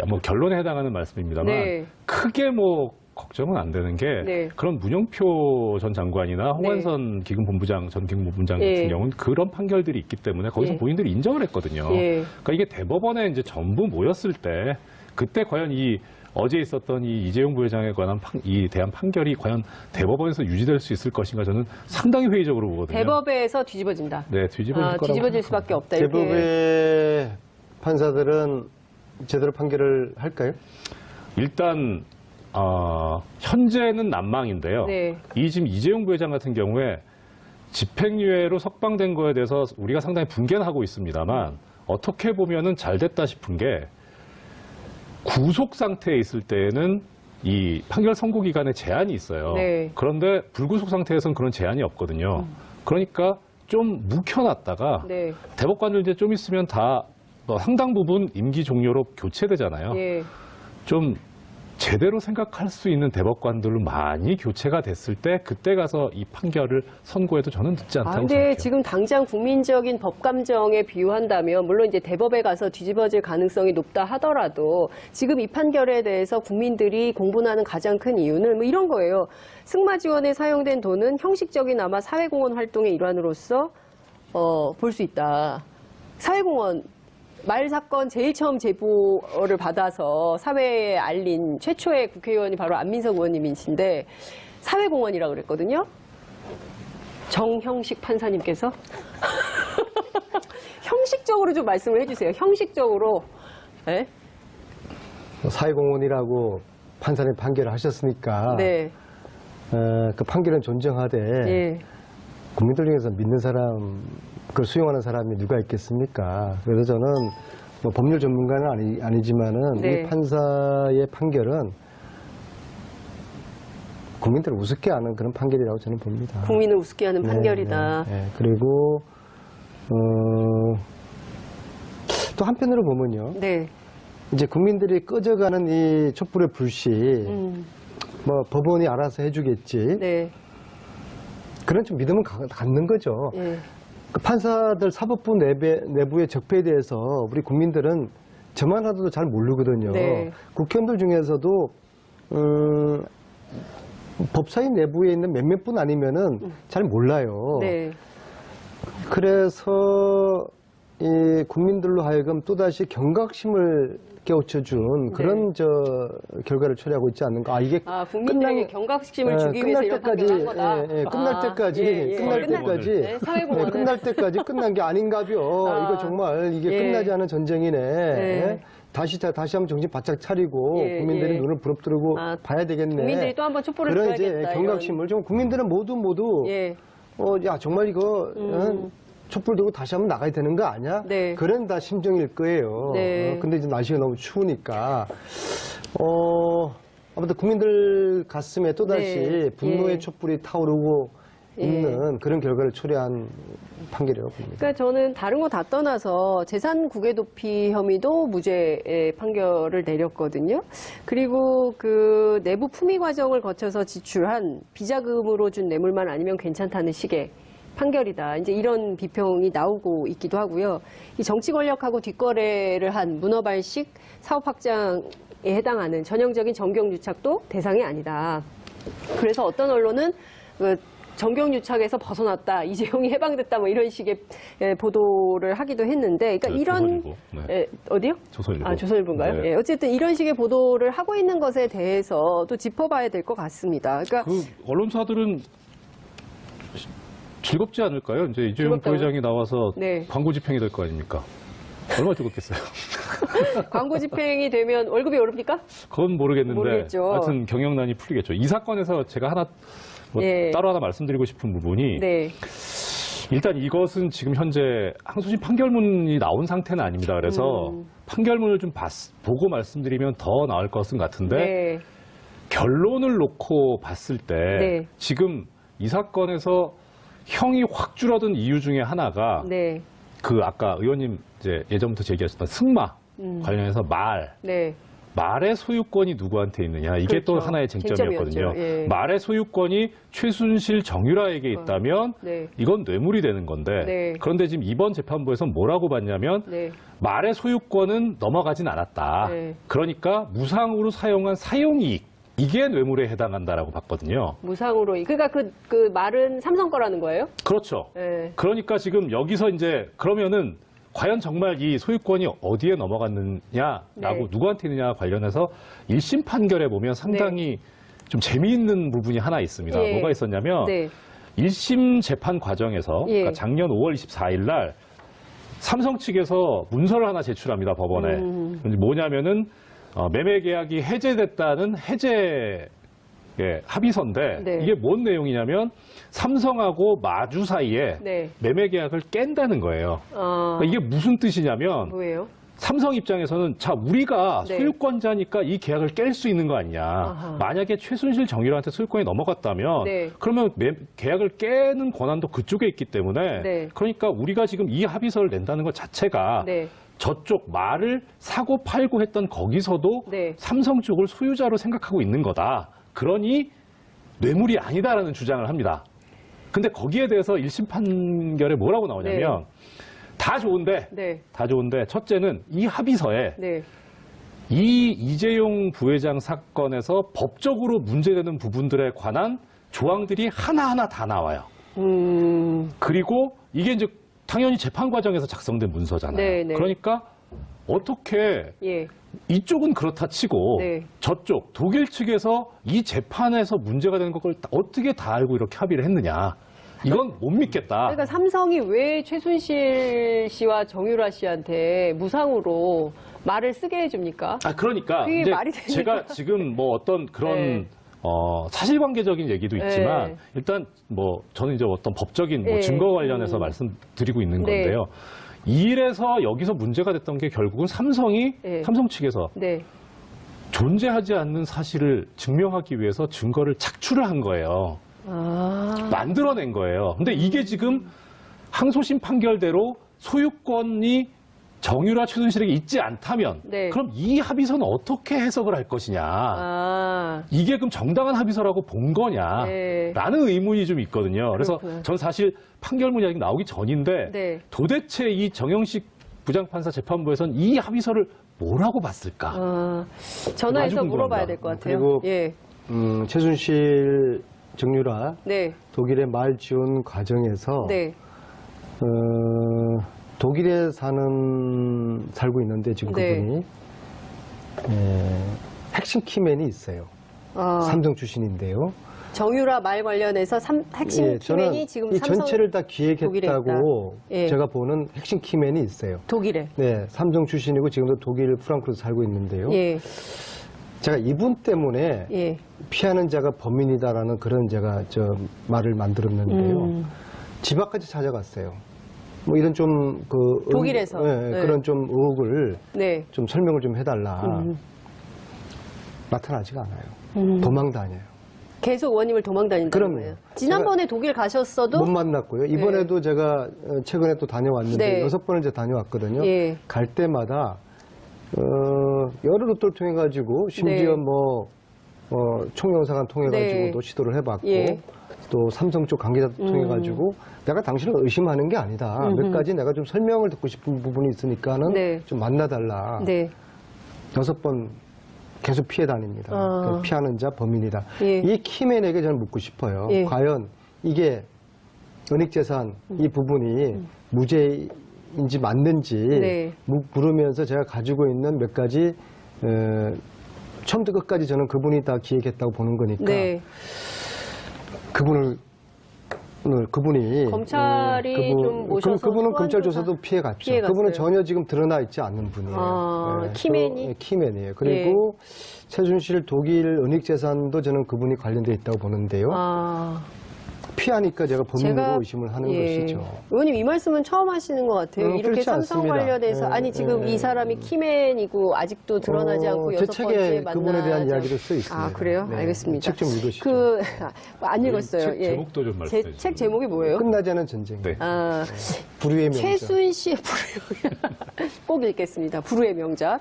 뭐 결론에 해당하는 말씀입니다만 네. 크게 뭐 걱정은 안 되는 게 네. 그런 문영표 전 장관이나 홍완선 기금본부장 전 기금본부장 같은 예. 경우는 그런 판결들이 있기 때문에 거기서 예. 본인들이 인정을 했거든요. 예. 그러니까 이게 대법원에 이제 전부 모였을 때 그때 과연 어제 있었던 이 이재용 부회장에 관한 이 대한 판결이 과연 대법원에서 유지될 수 있을 것인가 저는 상당히 회의적으로 보거든요. 대법에서 뒤집어진다. 네, 뒤집어질 거라고 뒤집어질 수밖에 없다. 이렇게. 대법의 판사들은 제대로 판결을 할까요? 일단 현재는 난망인데요. 네. 지금 이재용 부회장 같은 경우에 집행유예로 석방된 거에 대해서 우리가 상당히 분개는 하고 있습니다만 어떻게 보면은 잘 됐다 싶은 게 구속 상태에 있을 때에는 이 판결 선고 기간에 제한이 있어요. 네. 그런데 불구속 상태에서는 그런 제한이 없거든요. 그러니까 좀 묵혀놨다가 네. 대법관들 이제 좀 있으면 다 상당 부분 임기 종료로 교체되잖아요. 예. 좀 제대로 생각할 수 있는 대법관들로 많이 교체가 됐을 때 그때 가서 이 판결을 선고해도 저는 늦지 않다고 근데 생각해요. 지금 당장 국민적인 법 감정에 비유한다면 물론 이제 대법에 가서 뒤집어질 가능성이 높다 하더라도 지금 이 판결에 대해서 국민들이 공분하는 가장 큰 이유는 뭐 이런 거예요. 승마 지원에 사용된 돈은 형식적인 아마 사회공헌 활동의 일환으로서 볼 수 있다. 사회공헌 말 사건 제일 처음 제보를 받아서 사회에 알린 최초의 국회의원이 바로 안민석 의원님이신데 사회공헌이라고 그랬거든요. 정형식 판사님께서 형식적으로 좀 말씀을 해주세요. 형식적으로. 네? 사회공헌이라고 판사님 판결을 하셨으니까 네. 그 판결은 존중하되 예. 국민들 중에서 믿는 사람, 그걸 수용하는 사람이 누가 있겠습니까? 그래서 저는 뭐 법률 전문가는 아니지만은 네. 이 판사의 판결은 국민들을 우습게 하는 그런 판결이라고 저는 봅니다. 국민을 우습게 하는 판결이다. 네. 그리고 또 한편으로 보면요. 네. 이제 국민들이 꺼져가는 이 촛불의 불씨, 뭐 법원이 알아서 해주겠지. 네. 그런 좀 믿음은 갖는 거죠. 예. 그 판사들 사법부 내부의 적폐에 대해서 우리 국민들은 저만 하도 잘 모르거든요. 네. 국회의원들 중에서도 법사위 내부에 있는 몇몇 분 아니면은 잘 몰라요. 네. 그래서 이 국민들로 하여금 또다시 경각심을 깨우쳐준 그런 결과를 초래하고 있지 않는가. 이게 국민들에게 경각심을 주기 위해서 이런 판결을 한 거다. 끝날 때까지 네, 사회공헌을. 끝날 때까지 끝난 게 아닌가벼. 이거 정말 이게 끝나지 않은 전쟁이네. 예. 다시 한번 정신 바짝 차리고 예, 국민들이 예. 눈을 부릅뜨고 봐야 되겠네. 국민들이 또 한 번 촛불을 그런 이제 들어야겠다. 경각심을 좀 국민들은 모두 예. 야 정말 이거 촛불 들고 다시 한번 나가야 되는 거 아니야? 네. 그런 다 심정일 거예요. 네. 근데 이제 날씨가 너무 추우니까 아무튼 국민들 가슴에 또다시 네. 분노의 예. 촛불이 타오르고 있는 그런 결과를 초래한 판결이라고 봅니다. 그러니까 저는 다른 거 다 떠나서 재산 국외 도피 혐의도 무죄의 판결을 내렸거든요. 그리고 그 내부 품위 과정을 거쳐서 지출한 비자금으로 준 뇌물만 아니면 괜찮다는 식의 판결이다. 이제 이런 비평이 나오고 있기도 하고요. 이 정치 권력하고 뒷거래를 한 문어발식 사업 확장에 해당하는 전형적인 정경유착도 대상이 아니다. 그래서 어떤 언론은 그 정경유착에서 벗어났다, 이재용이 해방됐다, 뭐 이런 식의 보도를 하기도 했는데, 그러니까 이런 조선일보. 네. 어디요? 조선일보. 조선일보인가요? 네. 예, 어쨌든 이런 식의 보도를 하고 있는 것에 대해서 또 짚어봐야 될 것 같습니다. 그러니까 그 언론사들은 즐겁지 않을까요? 이제 이재용 즐겁다고요? 부회장이 나와서 네. 광고 집행이 될 거 아닙니까? 얼마나 즐겁겠어요? 광고 집행이 되면 월급이 오릅니까? 그건 모르겠는데 모르겠죠. 하여튼 경영난이 풀리겠죠. 이 사건에서 제가 예. 따로 하나 말씀드리고 싶은 부분이 네. 일단 이것은 지금 현재 항소심 판결문이 나온 상태는 아닙니다. 그래서 판결문을 좀 보고 말씀드리면 더 나을 것은 같은데 네. 결론을 놓고 봤을 때 네. 지금 이 사건에서 형이 확 줄어든 이유 중에 하나가 네. 그 아까 의원님 이제 예전부터 제기하셨던 승마 관련해서 네. 말의 소유권이 누구한테 있느냐 이게 그렇죠. 또 하나의 쟁점이었거든요. 쟁점이었죠. 예. 말의 소유권이 최순실 정유라에게 있다면 네. 이건 뇌물이 되는 건데 네. 그런데 지금 이번 재판부에서는 뭐라고 봤냐면 네. 말의 소유권은 넘어가진 않았다. 네. 그러니까 무상으로 사용한 사용이익 이게 뇌물에 해당한다라고 봤거든요. 무상으로. 그러니까 그 말은 삼성 거라는 거예요? 그렇죠. 네. 그러니까 지금 여기서 이제 그러면은 과연 정말 이 소유권이 어디에 넘어갔느냐라고 네. 누구한테 있느냐 관련해서 1심 판결에 보면 상당히 좀 재미있는 부분이 하나 있습니다. 예. 뭐가 있었냐면 네. 1심 재판 과정에서 예. 그러니까 작년 5월 24일 날 삼성 측에서 문서를 하나 제출합니다, 법원에. 뭐냐면은 매매 계약이 해제됐다는 해제 합의서인데 네. 이게 뭔 내용이냐면 삼성하고 마주 사이에 네. 매매 계약을 깬다는 거예요. 아, 그러니까 이게 무슨 뜻이냐면 뭐예요? 삼성 입장에서는 자 우리가 네. 소유권자니까 이 계약을 깰 수 있는 거 아니냐. 아하. 만약에 최순실 정유라한테 소유권이 넘어갔다면 네. 그러면 계약을 깨는 권한도 그쪽에 있기 때문에 네. 그러니까 우리가 지금 이 합의서를 낸다는 것 자체가 네. 저쪽 말을 사고 팔고 했던 거기서도 네. 삼성 쪽을 소유자로 생각하고 있는 거다. 그러니 뇌물이 아니다라는 주장을 합니다. 근데 거기에 대해서 1심 판결에 뭐라고 나오냐면 다 좋은데 네. 다 좋은데 첫째는 이 합의서에 네. 이 이재용 부회장 사건에서 법적으로 문제되는 부분들에 관한 조항들이 하나하나 다 나와요. 그리고 이게 이제 당연히 재판 과정에서 작성된 문서잖아요. 네, 네. 그러니까 어떻게 예. 이쪽은 그렇다 치고 네. 저쪽 독일 측에서 이 재판에서 문제가 되는 걸 어떻게 다 알고 이렇게 합의를 했느냐. 이건 못 믿겠다. 그러니까 삼성이 왜 최순실 씨와 정유라 씨한테 무상으로 말을 쓰게 해줍니까? 그러니까 그게 이제 말이 됩니까? 제가 지금 뭐 어떤 그런 네. 사실관계적인 얘기도 있지만 네. 일단 뭐 저는 이제 어떤 법적인 뭐 네. 증거 관련해서 말씀드리고 있는 네. 건데요. 이래서 여기서 문제가 됐던 게 결국은 삼성이 네. 삼성 측에서 네. 존재하지 않는 사실을 증명하기 위해서 증거를 착출을 한 거예요. 아. 만들어낸 거예요. 근데 이게 지금 항소심 판결대로 소유권이 정유라 최순실에게 있지 않다면 네. 그럼 이 합의서는 어떻게 해석을 할 것이냐. 아. 이게 그럼 정당한 합의서라고 본 거냐. 네. 라는 의문이 좀 있거든요. 그래서 그렇구나. 전 사실 판결문이 아직 나오기 전인데 네. 도대체 이 정영식 부장판사 재판부에서는 이 합의서를 뭐라고 봤을까. 아. 전화해서 아주 물어봐야 궁금합니다. 될 것 같아요. 그리고 예. 최순실 정유라 네. 독일에 말 지운 과정에서 네. 독일에 살고 있는데 지금 네. 그분이 핵심 키맨이 있어요. 아. 삼성 출신인데요. 정유라 말 관련해서 핵심 예, 저는 키맨이 지금 이 삼성 전체를 다 독일에 기획했다고 있다. 예. 제가 보는 핵심 키맨이 있어요. 독일에. 네, 삼성 출신이고 지금도 독일 프랑크푸르트 살고 있는데요. 예. 제가 이분 때문에 예. 피하는 자가 범인이다라는 그런 제가 말을 만들었는데요. 집 앞까지 찾아갔어요. 뭐 이런 좀 독일에서? 네. 그런 좀 의혹을 네. 좀 설명을 좀 해달라. 나타나지가 않아요. 도망 다녀요. 계속 의원님을 도망다닌다는 그럼요. 거예요. 지난번에 독일 가셨어도 못 만났고요. 이번에도 제가 최근에 또 다녀왔는데 네. 6번을 이제 다녀왔거든요. 예. 갈 때마다 여러 루트를 통해 가지고 심지어 네. 총영사관 통해 네. 가지고도 시도를 해봤고 예. 또 삼성 쪽 관계자도 통해 가지고 내가 당신을 의심하는 게 아니다. 몇 가지 내가 좀 설명을 듣고 싶은 부분이 있으니까는 네. 좀 만나달라. 네. 6번 계속 피해 다닙니다. 아. 그러니까 피하는 자 범인이다. 예. 이 키맨에게 저는 묻고 싶어요. 예. 과연 이게 은닉재산 이 부분이 무죄인지 맞는지 네. 물으면서 제가 가지고 있는 몇 가지 처음부터 끝까지 저는 그분이 다 기획했다고 보는 거니까 네. 그분이 검찰이 좀 모셔서 그분은 소환 검찰 조사 조사도 피해갔죠. 피해갔어요. 그분은 전혀 지금 드러나 있지 않는 분이에요. 아, 키맨이? 키맨이에요. 그리고 최순실 독일 은닉재산도 저는 그분이 관련돼 있다고 보는데요. 아. 피하니까 제가 범인으로 의심을 하는 것이죠. 의원님 이 말씀은 처음 하시는 것 같아요. 이렇게 그렇지 삼성 않습니다. 관련해서 아니 지금 이 사람이 키맨이고 아직도 드러나지 않고 제 6번째 책에 만나죠. 그분에 대한 이야기도 써 있습니다. 아 그래요? 네. 알겠습니다. 책 좀 읽으시죠. 안 읽었어요. 책 제목도 좀 말씀해 주세요. 책 제목이 뭐예요? 끝나지 않은 전쟁. 네. 아, 불후의 명작. 최순실 불후의 꼭 읽겠습니다. 불후의 명작.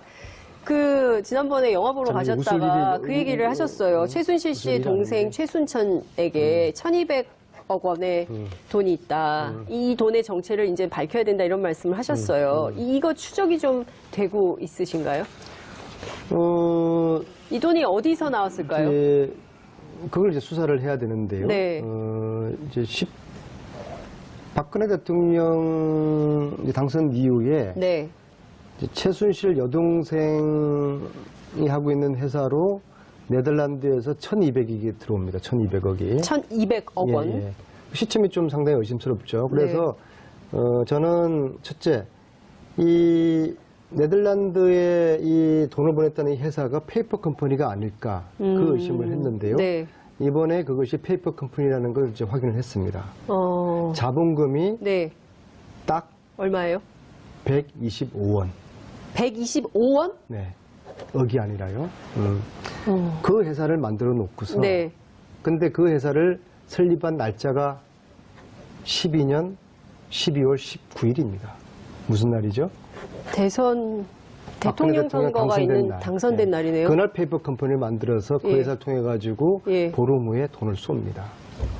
지난번에 영화 보러 저는 가셨다가 웃을 그 얘기를 하셨어요. 최순실 씨의 웃을 일이 동생 아닌데. 최순천에게 1,200억 원의 돈이 있다. 이 돈의 정체를 이제 밝혀야 된다 이런 말씀을 하셨어요. 이거 추적이 좀 되고 있으신가요? 이 돈이 어디서 나왔을까요? 그걸 이제 수사를 해야 되는데요. 네. 이제 박근혜 대통령 당선 이후에 네. 이제 최순실 여동생이 하고 있는 회사로 네덜란드에서 1,200억이 들어옵니다. 1,200억이. 1,200억 원. 예. 시점이 좀 상당히 의심스럽죠. 그래서 저는 첫째, 이 네덜란드에 이 돈을 보냈다는 이 회사가 페이퍼 컴퍼니가 아닐까 그 의심을 했는데요. 네. 이번에 그것이 페이퍼 컴퍼니라는 걸 이제 확인을 했습니다. 자본금이 네. 딱 얼마예요? 125원. 125원? 네. 억이 아니라요. 그 회사를 만들어 놓고서. 네. 근데 그 회사를 설립한 날짜가 12년 12월 19일입니다. 무슨 날이죠? 대통령 박근혜 선거가 있는 날. 당선된 네. 날이네요. 그날 페이퍼 컴퍼니를 만들어서 그 예. 회사를 통해 가지고 예. 보름 후에 돈을 쏩니다.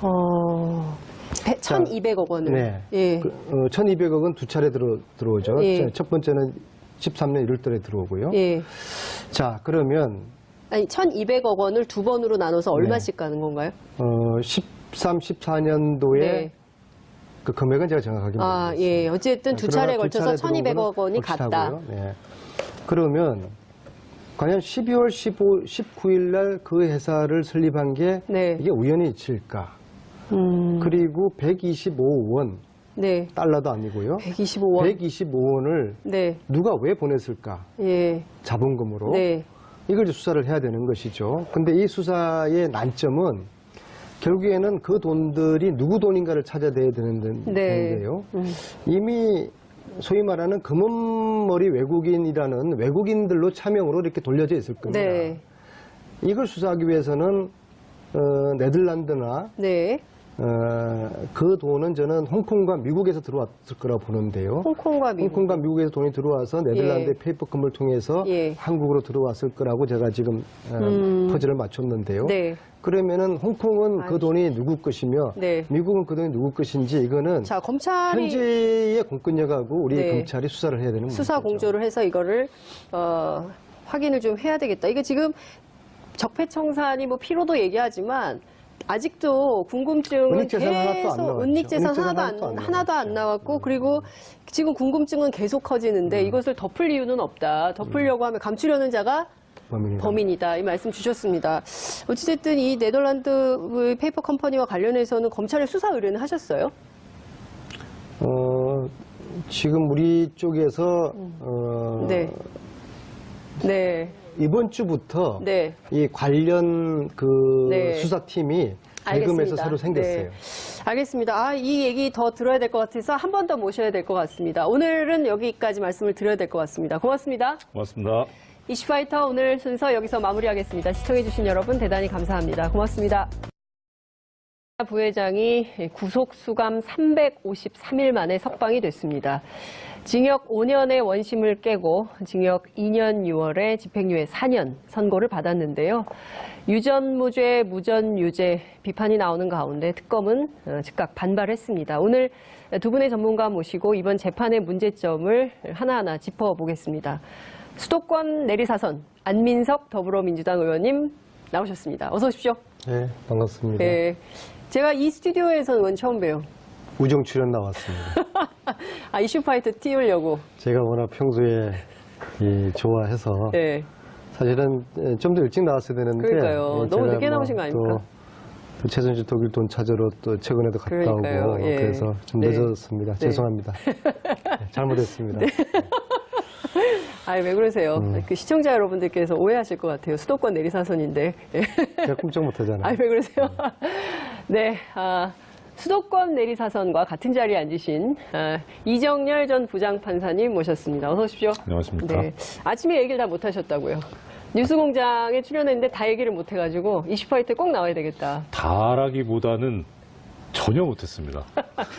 1,200억 원을. 네. 예. 1,200억은 두 차례 들어오죠. 예. 첫 번째는 13년 1월달에 들어오고요. 예. 자, 그러면 아니 1,200억 원을 두 번으로 나눠서 얼마씩 가는 건가요? 13, 14년도에 네. 그 금액은 제가 정확하게 아, 모르겠어요. 예. 어쨌든 두 차례 걸쳐서 1,200억 원이 갔다. 네. 그러면 과연 12월 19일 날 그 회사를 설립한 게 네. 이게 우연히 있을까? 그리고 125원 네. 달러도 아니고요. 125원. 125원을 네. 누가 왜 보냈을까? 예. 자본금으로. 네. 이걸 이제 수사를 해야 되는 것이죠. 근데 이 수사의 난점은 결국에는 그 돈들이 누구 돈인가를 찾아야 되는 네. 건데요. 이미 소위 말하는 금은머리 외국인이라는 외국인들로 차명으로 이렇게 돌려져 있을 겁니다. 네. 이걸 수사하기 위해서는 네덜란드나 네. 그 돈은 저는 홍콩과 미국에서 들어왔을 거라고 보는데요. 홍콩과 미국. 홍콩과 미국에서 돈이 들어와서 네덜란드의 예. 페이퍼컴을 통해서 예. 한국으로 들어왔을 거라고 제가 지금 퍼즐을 맞췄는데요. 네. 그러면은 홍콩은 그 돈이 누구 것이며 네. 미국은 그 돈이 누구 것인지 이거는 자, 검찰이 현재의 공권력하고 우리 네. 검찰이 수사를 해야 되는 수사 문제죠. 공조를 해서 이거를 확인을 좀 해야 되겠다. 이게 지금 적폐청산이 뭐 피로도 얘기하지만 아직도 궁금증은 은닉재산 하나도 안 계속 나왔죠. 은닉재산 은닉재산 하나도 안 나왔고 그리고 지금 궁금증은 계속 커지는데 이것을 덮을 이유는 없다. 덮으려고 하면 감추려는 자가 범인이다. 이 말씀 주셨습니다. 어찌됐든 이 네덜란드 페이퍼 컴퍼니와 관련해서는 검찰에 수사 의뢰는 하셨어요? 지금 우리 쪽에서 네. 네. 이번 주부터 네. 이 관련 그 네. 수사팀이 알겠습니다. 대검에서 새로 생겼어요. 네. 알겠습니다. 아, 이 얘기 더 들어야 될 것 같아서 한 번 더 모셔야 될 것 같습니다. 오늘은 여기까지 말씀을 드려야 될 것 같습니다. 고맙습니다. 고맙습니다. 이슈파이터 오늘 순서 여기서 마무리하겠습니다. 시청해주신 여러분 대단히 감사합니다. 고맙습니다. 부회장이 구속 수감 353일 만에 석방이 됐습니다. 징역 5년의 원심을 깨고 징역 2년 6월에 집행유예 4년 선고를 받았는데요. 유전무죄, 무전유죄 비판이 나오는 가운데 특검은 즉각 반발했습니다. 오늘 두 분의 전문가 모시고 이번 재판의 문제점을 하나하나 짚어보겠습니다. 수도권 내리사선 안민석 더불어민주당 의원님 나오셨습니다. 어서 오십시오. 네, 반갑습니다. 네, 제가 이 스튜디오에서는 처음 봬요. 우정 출연 나왔습니다. 아, 이슈파이터 띄우려고. 제가 워낙 평소에 좋아해서 네. 사실은 좀 더 일찍 나왔어야 되는데 그러니까요. 너무 제가 늦게 나오신 거 아닙니까? 또 최순실 독일 돈 찾으러 또 최근에도 갔다 그러니까요. 오고 예. 그래서 좀 네. 늦었습니다. 네. 죄송합니다. 네, 잘못했습니다. 아니, 왜 그러세요? 그 시청자 여러분들께서 오해하실 것 같아요. 수도권 내리사선인데. 제가 꿈쩍 못하잖아요. 아니, 왜 그러세요? 네, 수도권 내리사선과 같은 자리에 앉으신 이정열 전 부장판사님 모셨습니다. 어서 오십시오. 안녕하십니까. 네, 아침에 얘기를 다 못하셨다고요. 뉴스공장에 출연했는데 다 얘기를 못해가지고 이슈파이터에 꼭 나와야 되겠다. 다라기보다는 전혀 못했습니다.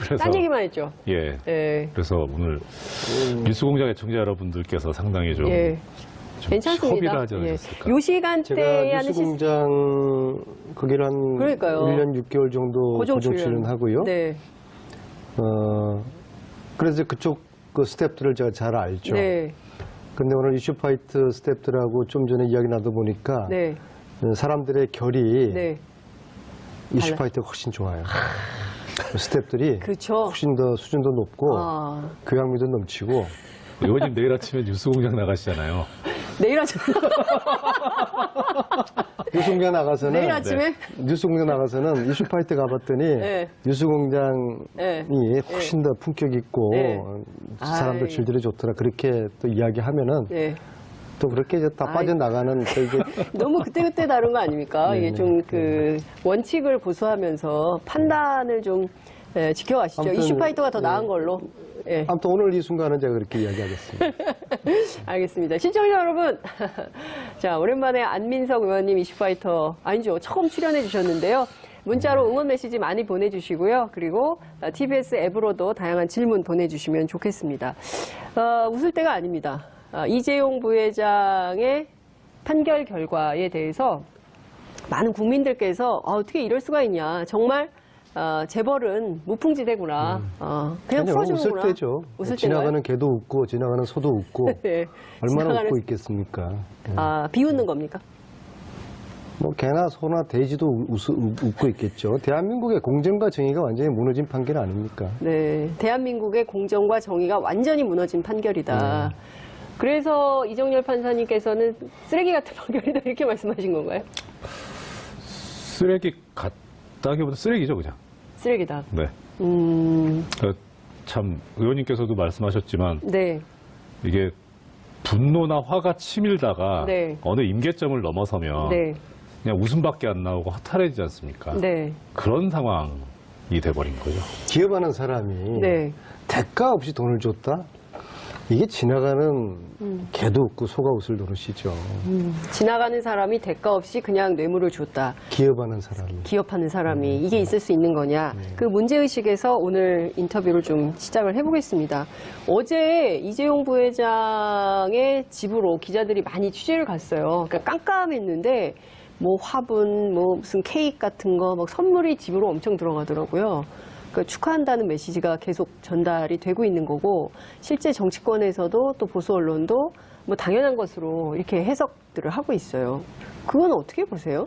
그래서 딴 얘기만 했죠. 예. 네. 그래서 오늘 뉴스공장 애청자 여러분들께서 상당히 좀, 예. 좀 괜찮습니다. 협의를 하지 예. 않으셨을까. 요 시간대에 제가 하는 뉴스공장 거기를 한 그러니까요. 1년 6개월 정도 고정 출연하고요. 네. 그래서 그쪽 그 스태프들을 제가 잘 알죠. 네. 근데 오늘 이슈파이트 스태프들하고 좀 전에 이야기 나도 보니까 네. 사람들의 결이 네. 이슈파이트가 훨씬 좋아요. 스태프들이 그렇죠. 훨씬 더 수준도 높고 아, 교양미도 넘치고 의원님 내일 아침에 뉴스공장 나가시잖아요. 내일 아침에 뉴스공장 나가서는 내일 아침에 뉴스공장 나가서는 이슈파이터 가봤더니 네. 뉴스공장이 네. 훨씬 더 품격 있고 네. 사람들 아이. 질들이 좋더라 그렇게 또 이야기하면은 네. 또 그렇게 이제 다 아이. 빠져나가는 또 이게 너무 그때그때 다른 거 아닙니까? 이게 네네. 좀 그 원칙을 고수하면서 판단을 좀 지켜가시죠. 아무튼, 이슈파이터가 더 나은 걸로. 예. 아무튼 오늘 이 순간은 제가 그렇게 이야기하겠습니다. 알겠습니다. 시청자 여러분. 자, 오랜만에 안민석 의원님 이슈파이터, 아니죠. 처음 출연해 주셨는데요. 문자로 응원 메시지 많이 보내주시고요. 그리고 TBS 앱으로도 다양한 질문 보내주시면 좋겠습니다. 웃을 때가 아닙니다. 이재용 부회장의 판결 결과에 대해서 많은 국민들께서 어떻게 이럴 수가 있냐. 정말 재벌은 무풍지대구나. 그냥 풀어주는구나. 웃을 때죠. 웃을 지나가는 때인가요? 개도 웃고 지나가는 소도 웃고 네. 얼마나 지나가는- 웃고 있겠습니까? 비웃는 겁니까? 뭐 개나 소나 돼지도 웃고 있겠죠. 대한민국의 공정과 정의가 완전히 무너진 판결 아닙니까? 네. 대한민국의 공정과 정의가 완전히 무너진 판결이다. 그래서 이정열 판사님께서는 쓰레기 같은 판결이다 이렇게 말씀하신 건가요? 쓰레기 같다기보다 쓰레기죠, 그냥. 쓰레기다. 네. 참 의원님께서도 말씀하셨지만 네. 이게 분노나 화가 치밀다가 네. 어느 임계점을 넘어서면 네. 그냥 웃음밖에 안 나오고 허탈해지지 않습니까? 네. 그런 상황이 돼버린 거죠. 기업하는 사람이 네. 대가 없이 돈을 줬다? 이게 지나가는 개도 웃고 소가 웃을 노릇이죠. 지나가는 사람이 대가 없이 그냥 뇌물을 줬다. 기업하는 사람이. 기업하는 사람이 이게 있을 수 있는 거냐. 그 문제의식에서 오늘 인터뷰를 좀 시작을 해보겠습니다. 어제 이재용 부회장의 집으로 기자들이 많이 취재를 갔어요. 그러니까 깜깜했는데 뭐 화분, 뭐 무슨 케이크 같은 거, 막 선물이 집으로 엄청 들어가더라고요. 그러니까 축하한다는 메시지가 계속 전달이 되고 있는 거고, 실제 정치권에서도 또 보수 언론도 뭐 당연한 것으로 이렇게 해석들을 하고 있어요. 그건 어떻게 보세요?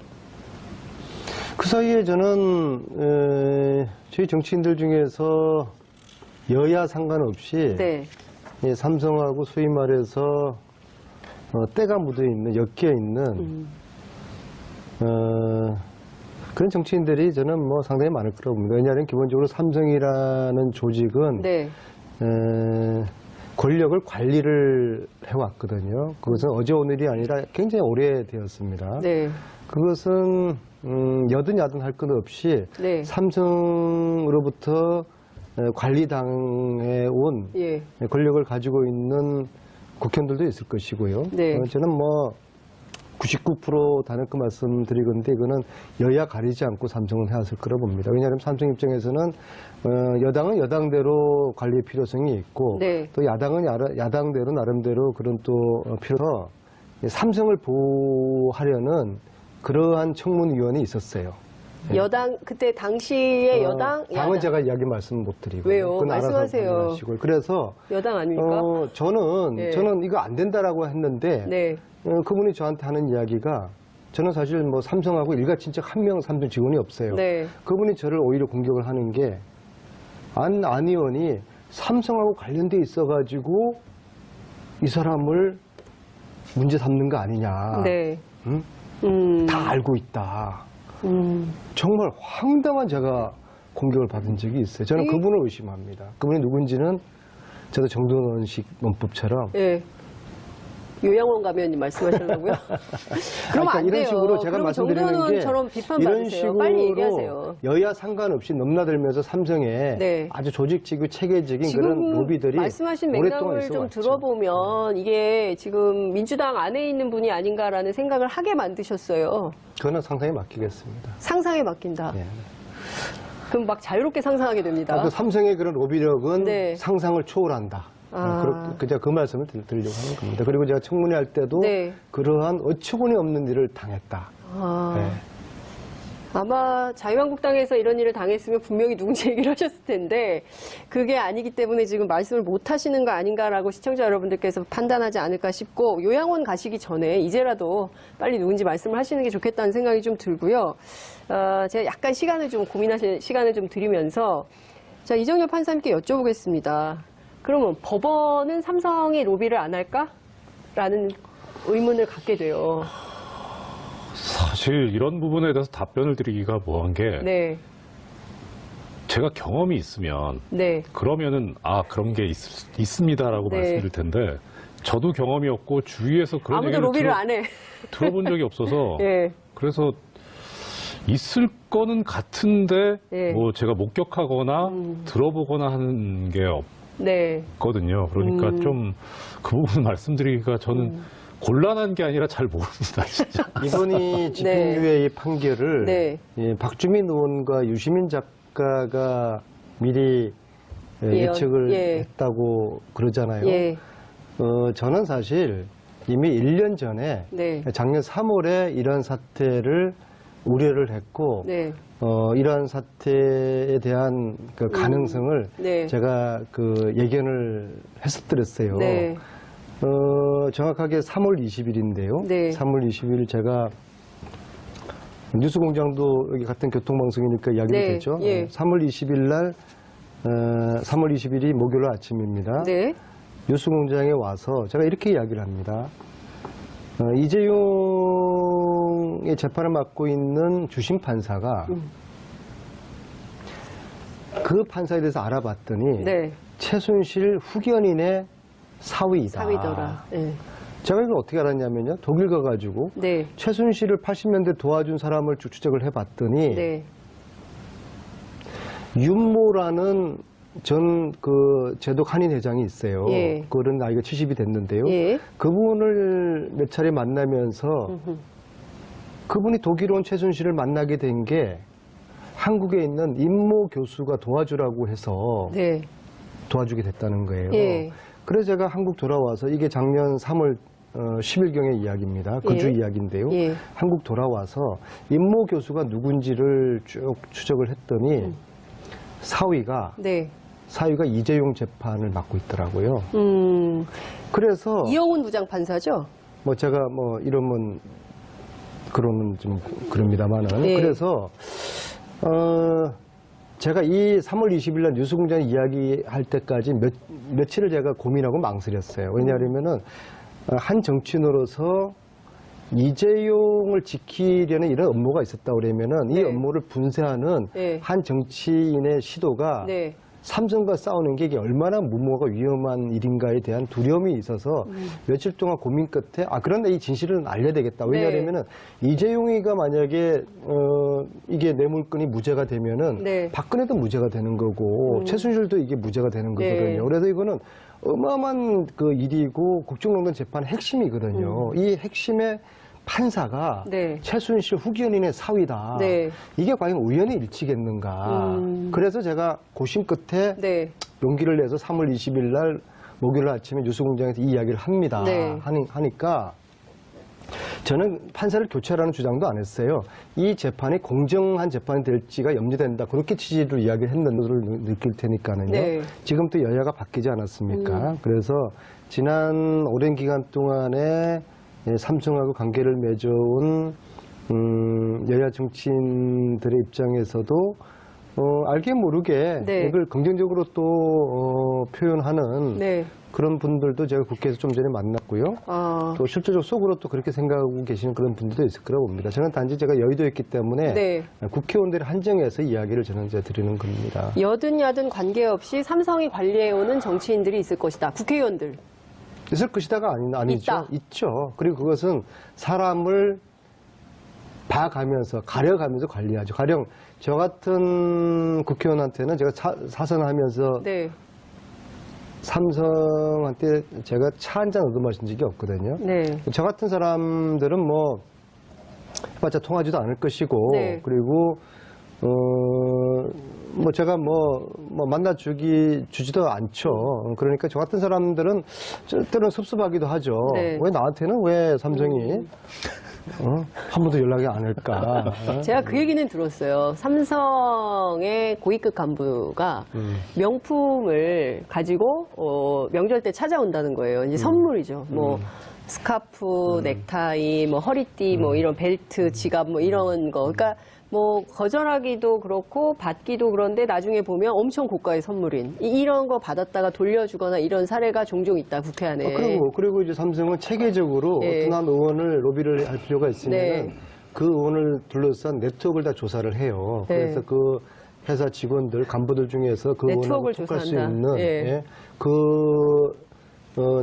그 사이에 저는 저희 정치인들 중에서 여야 상관없이 네. 삼성하고 소위 말해서 때가 묻어있는, 엮여있는 그런 정치인들이 저는 뭐 상당히 많을 거라고 봅니다. 왜냐하면 기본적으로 삼성이라는 조직은 네. 권력을 관리를 해왔거든요. 그것은 어제 오늘이 아니라 굉장히 오래되었습니다. 네. 그것은 여든 야든 할 것 없이 네. 삼성으로부터 관리당해 온 예. 권력을 가지고 있는 국회의원들도 있을 것이고요. 네. 저는 뭐 99% 단언코 말씀드리건데 이거는 여야 가리지 않고 삼성은 해왔을 거라 봅니다. 왜냐하면 삼성 입장에서는 여당은 여당대로 관리의 필요성이 있고 네. 또 야당은 야당대로 나름대로 그런 또 필요서 삼성을 보호하려는 그러한 청문위원이 있었어요. 여당, 그때 당시에 여당, 당은 야당. 제가 이야기 말씀 못 드리고. 왜요? 그건 알아서 말씀하세요. 판단하시고요. 그래서 여당 아닙니까? 저는 이거 안 된다라고 했는데 네. 그분이 저한테 하는 이야기가 저는 사실 뭐 삼성하고 일가친척 한 명 삼성 직원이 없어요. 네. 그분이 저를 오히려 공격을 하는 게 안 의원이 삼성하고 관련돼 있어가지고 이 사람을 문제 삼는 거 아니냐. 네. 응? 다 알고 있다. 정말 황당한 제가 공격을 받은 적이 있어요. 저는 그분을 의심합니다. 그분이 누군지는 저도 정동원식 논법처럼 네. 요양원 가면 말씀하시려고요? 그러면 안 돼요. 이런 식으로 제가 그럼 말씀드리는 게 정동원처럼 비판 이런 받으세요. 식으로 빨리 얘기하세요. 여야 상관없이 넘나들면서 삼성에 네. 아주 조직적이고 체계적인 지금 그런 로비들이 말씀하신 오랫동안 맥락을 좀 있어왔죠. 들어보면 이게 지금 민주당 안에 있는 분이 아닌가라는 생각을 하게 만드셨어요. 그거는 상상에 맡기겠습니다. 상상에 맡긴다. 예. 그럼 막 자유롭게 상상하게 됩니다. 그 삼성의 그런 로비력은 네. 상상을 초월한다. 제가 그 말씀을 드리려고 하는 겁니다. 그리고 제가 청문회 할 때도 네. 그러한 어처구니 없는 일을 당했다. 네. 아마 자유한국당에서 이런 일을 당했으면 분명히 누군지 얘기를 하셨을 텐데 그게 아니기 때문에 지금 말씀을 못 하시는 거 아닌가라고 시청자 여러분들께서 판단하지 않을까 싶고 요양원 가시기 전에 이제라도 빨리 누군지 말씀을 하시는 게 좋겠다는 생각이 좀 들고요. 제가 약간 시간을 좀 고민하실 시간을 좀 드리면서 자, 이정효 판사님께 여쭤보겠습니다. 그러면 법원은 삼성이 로비를 안 할까? 라는 의문을 갖게 돼요. 사실 이런 부분에 대해서 답변을 드리기가 뭐한 게 네. 제가 경험이 있으면 네. 그러면은 그런 게 있습니다라고 네. 말씀드릴 텐데 저도 경험이 없고 주위에서 그런 아무도 얘기를 로비를 안 해. 들어본 적이 없어서 예. 그래서 있을 거는 같은데 예. 뭐 제가 목격하거나 들어보거나 하는 게 네. 없거든요. 그러니까 좀 그 부분 말씀드리기가 저는 곤란한 게 아니라 잘 모릅니다, 진짜. 이번이 집행유예의 판결을 네. 예, 박주민 의원과 유시민 작가가 미리 예측을 예. 했다고 그러잖아요. 예. 저는 사실 이미 1년 전에 네. 작년 3월에 이런 사태를 우려를 했고 네. 이러한 사태에 대한 그 가능성을 네. 제가 그 예견을 했었더랬어요. 네. 정확하게 3월 20일인데요. 네. 3월 20일 제가 뉴스공장도 여기 같은 교통방송이니까 이야기도 네. 되죠. 예. 3월 20일 날 3월 20일이 목요일 아침입니다. 네. 뉴스공장에 와서 제가 이렇게 이야기를 합니다. 이재용의 재판을 맡고 있는 주심 판사가 그 판사에 대해서 알아봤더니 네. 최순실 후견인의 사위이다. 사위더라. 예. 제가 이걸 어떻게 알았냐면요. 독일 가가지고 네. 최순실을 80년대 도와준 사람을 쭉 추적을 해봤더니 네. 윤모라는 전 그 제독 한인 회장이 있어요. 예. 그런 나이가 70이 됐는데요. 예. 그분을 몇 차례 만나면서 그분이 독일 온 최순실을 만나게 된 게 한국에 있는 임모 교수가 도와주라고 해서 네. 도와주게 됐다는 거예요. 예. 그래서 제가 한국 돌아와서 이게 작년 3월 10일경의 이야기입니다. 그 주 예. 이야기인데요. 예. 한국 돌아와서 임모 교수가 누군지를 쭉 추적을 했더니 사위가 네. 이재용 재판을 맡고 있더라고요. 그래서 이영훈 부장판사죠? 뭐 제가 뭐 이러면 그러면 좀 그럽니다만은 예. 그래서 제가 이 3월 20일 날 뉴스공장 이야기할 때까지 며칠을 제가 고민하고 망설였어요. 왜냐하면은 한 정치인으로서 이재용을 지키려는 이런 업무가 있었다 그러면은 네. 이 업무를 분쇄하는 네. 한 정치인의 시도가 네. 삼성과 싸우는 게 이게 얼마나 무모하고 위험한 일인가에 대한 두려움이 있어서 며칠 동안 고민 끝에 그런데 이 진실은 알려야 되겠다. 왜냐하면은 이재용이가 만약에 이게 뇌물건이 무죄가 되면은 네. 박근혜도 무죄가 되는 거고 최순실도 이게 무죄가 되는 거거든요. 네. 그래서 이거는 어마어마한 그 일이고 국정농단 재판의 핵심이거든요. 이 핵심의 판사가 네. 최순실 후견인의 사위다. 네. 이게 과연 우연의 일치겠는가. 그래서 제가 고심 끝에 네. 용기를 내서 3월 20일 날 목요일 아침에 뉴스공장에서 이 이야기를 합니다. 네. 하니까 저는 판사를 교체하라는 주장도 안 했어요. 이 재판이 공정한 재판이 될지가 염려된다. 그렇게 취지로 이야기를 했는데 느낄 테니까는요. 네. 지금 또 여야가 바뀌지 않았습니까? 그래서 지난 오랜 기간 동안에 삼성하고 관계를 맺어온 여야 정치인들의 입장에서도 알게 모르게 네. 이걸 긍정적으로 또 표현하는 네. 그런 분들도 제가 국회에서 좀 전에 만났고요. 또 실제적으로 속으로 또 그렇게 생각하고 계시는 그런 분들도 있을 거라고 봅니다. 저는 단지 제가 여의도에 있기 때문에 네. 국회의원들을 한정해서 이야기를 저는 이제 드리는 겁니다. 여든 야든 관계없이 삼성이 관리해오는 정치인들이 있을 것이다. 국회의원들. 있을 것이다가 아니죠. 있다. 있죠. 그리고 그것은 사람을 봐가면서 가려가면서 관리하죠. 가령 저 같은 국회의원한테는 제가 사선하면서 네. 삼성한테 제가 차 한 잔 얻어마신 적이 없거든요. 네. 저 같은 사람들은 뭐 해봤자 통하지도 않을 것이고 네. 그리고 뭐 제가 주지도 않죠. 그러니까 저 같은 사람들은 때로는 섭섭하기도 하죠. 네. 왜 나한테는 왜 삼성이 한 번도 연락이 안 할까? 제가 그 얘기는 들었어요. 삼성의 고위급 간부가 명품을 가지고 명절 때 찾아온다는 거예요. 이제 선물이죠. 뭐 스카프, 넥타이, 뭐 허리띠, 뭐 이런 벨트, 지갑, 뭐 이런 거. 그러니까 뭐 거절하기도 그렇고 받기도 그런데 나중에 보면 엄청 고가의 선물인 이런 거 받았다가 돌려주거나 이런 사례가 종종 있다 국회 안에. 그리고 이제 삼성은 체계적으로 네. 어떤 한 의원을 로비를 할 필요가 있으면 네. 그 의원을 둘러싼 네트워크를 다 조사를 해요. 네. 그래서 그 회사 직원들, 간부들 중에서 그 의원하고 네트워크를 톡할 수 조사한다. 있는 예. 예,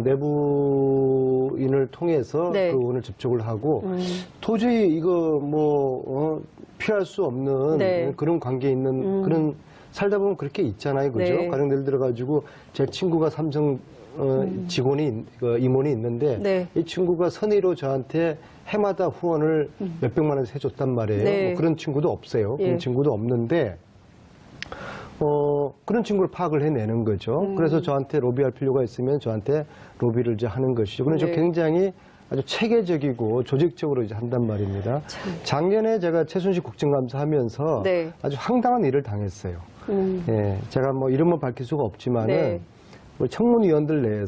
내부인을 통해서 네. 그 의원을 접촉을 하고 도저히 이거 피할 수 없는 네. 그런 관계에 있는 그런 살다 보면 그렇게 있잖아요. 그죠? 네. 가령 예를 들어가지고 제 친구가 삼성 임원이 있는데 네. 이 친구가 선의로 저한테 해마다 후원을 몇백만 원씩 해줬단 말이에요. 네. 뭐 그런 친구도 없어요. 예. 그런 친구도 없는데 그런 친구를 파악을 해내는 거죠. 그래서 저한테 로비할 필요가 있으면 저한테 로비를 이제 하는 것이죠. 그래서 네. 굉장히 아주 체계적이고 조직적으로 이제 한단 말입니다. 작년에 제가 최순실 국정감사 하면서 네. 아주 황당한 일을 당했어요. 예, 제가 뭐 이름은 밝힐 수가 없지만은 네. 뭐 청문위원들 내에서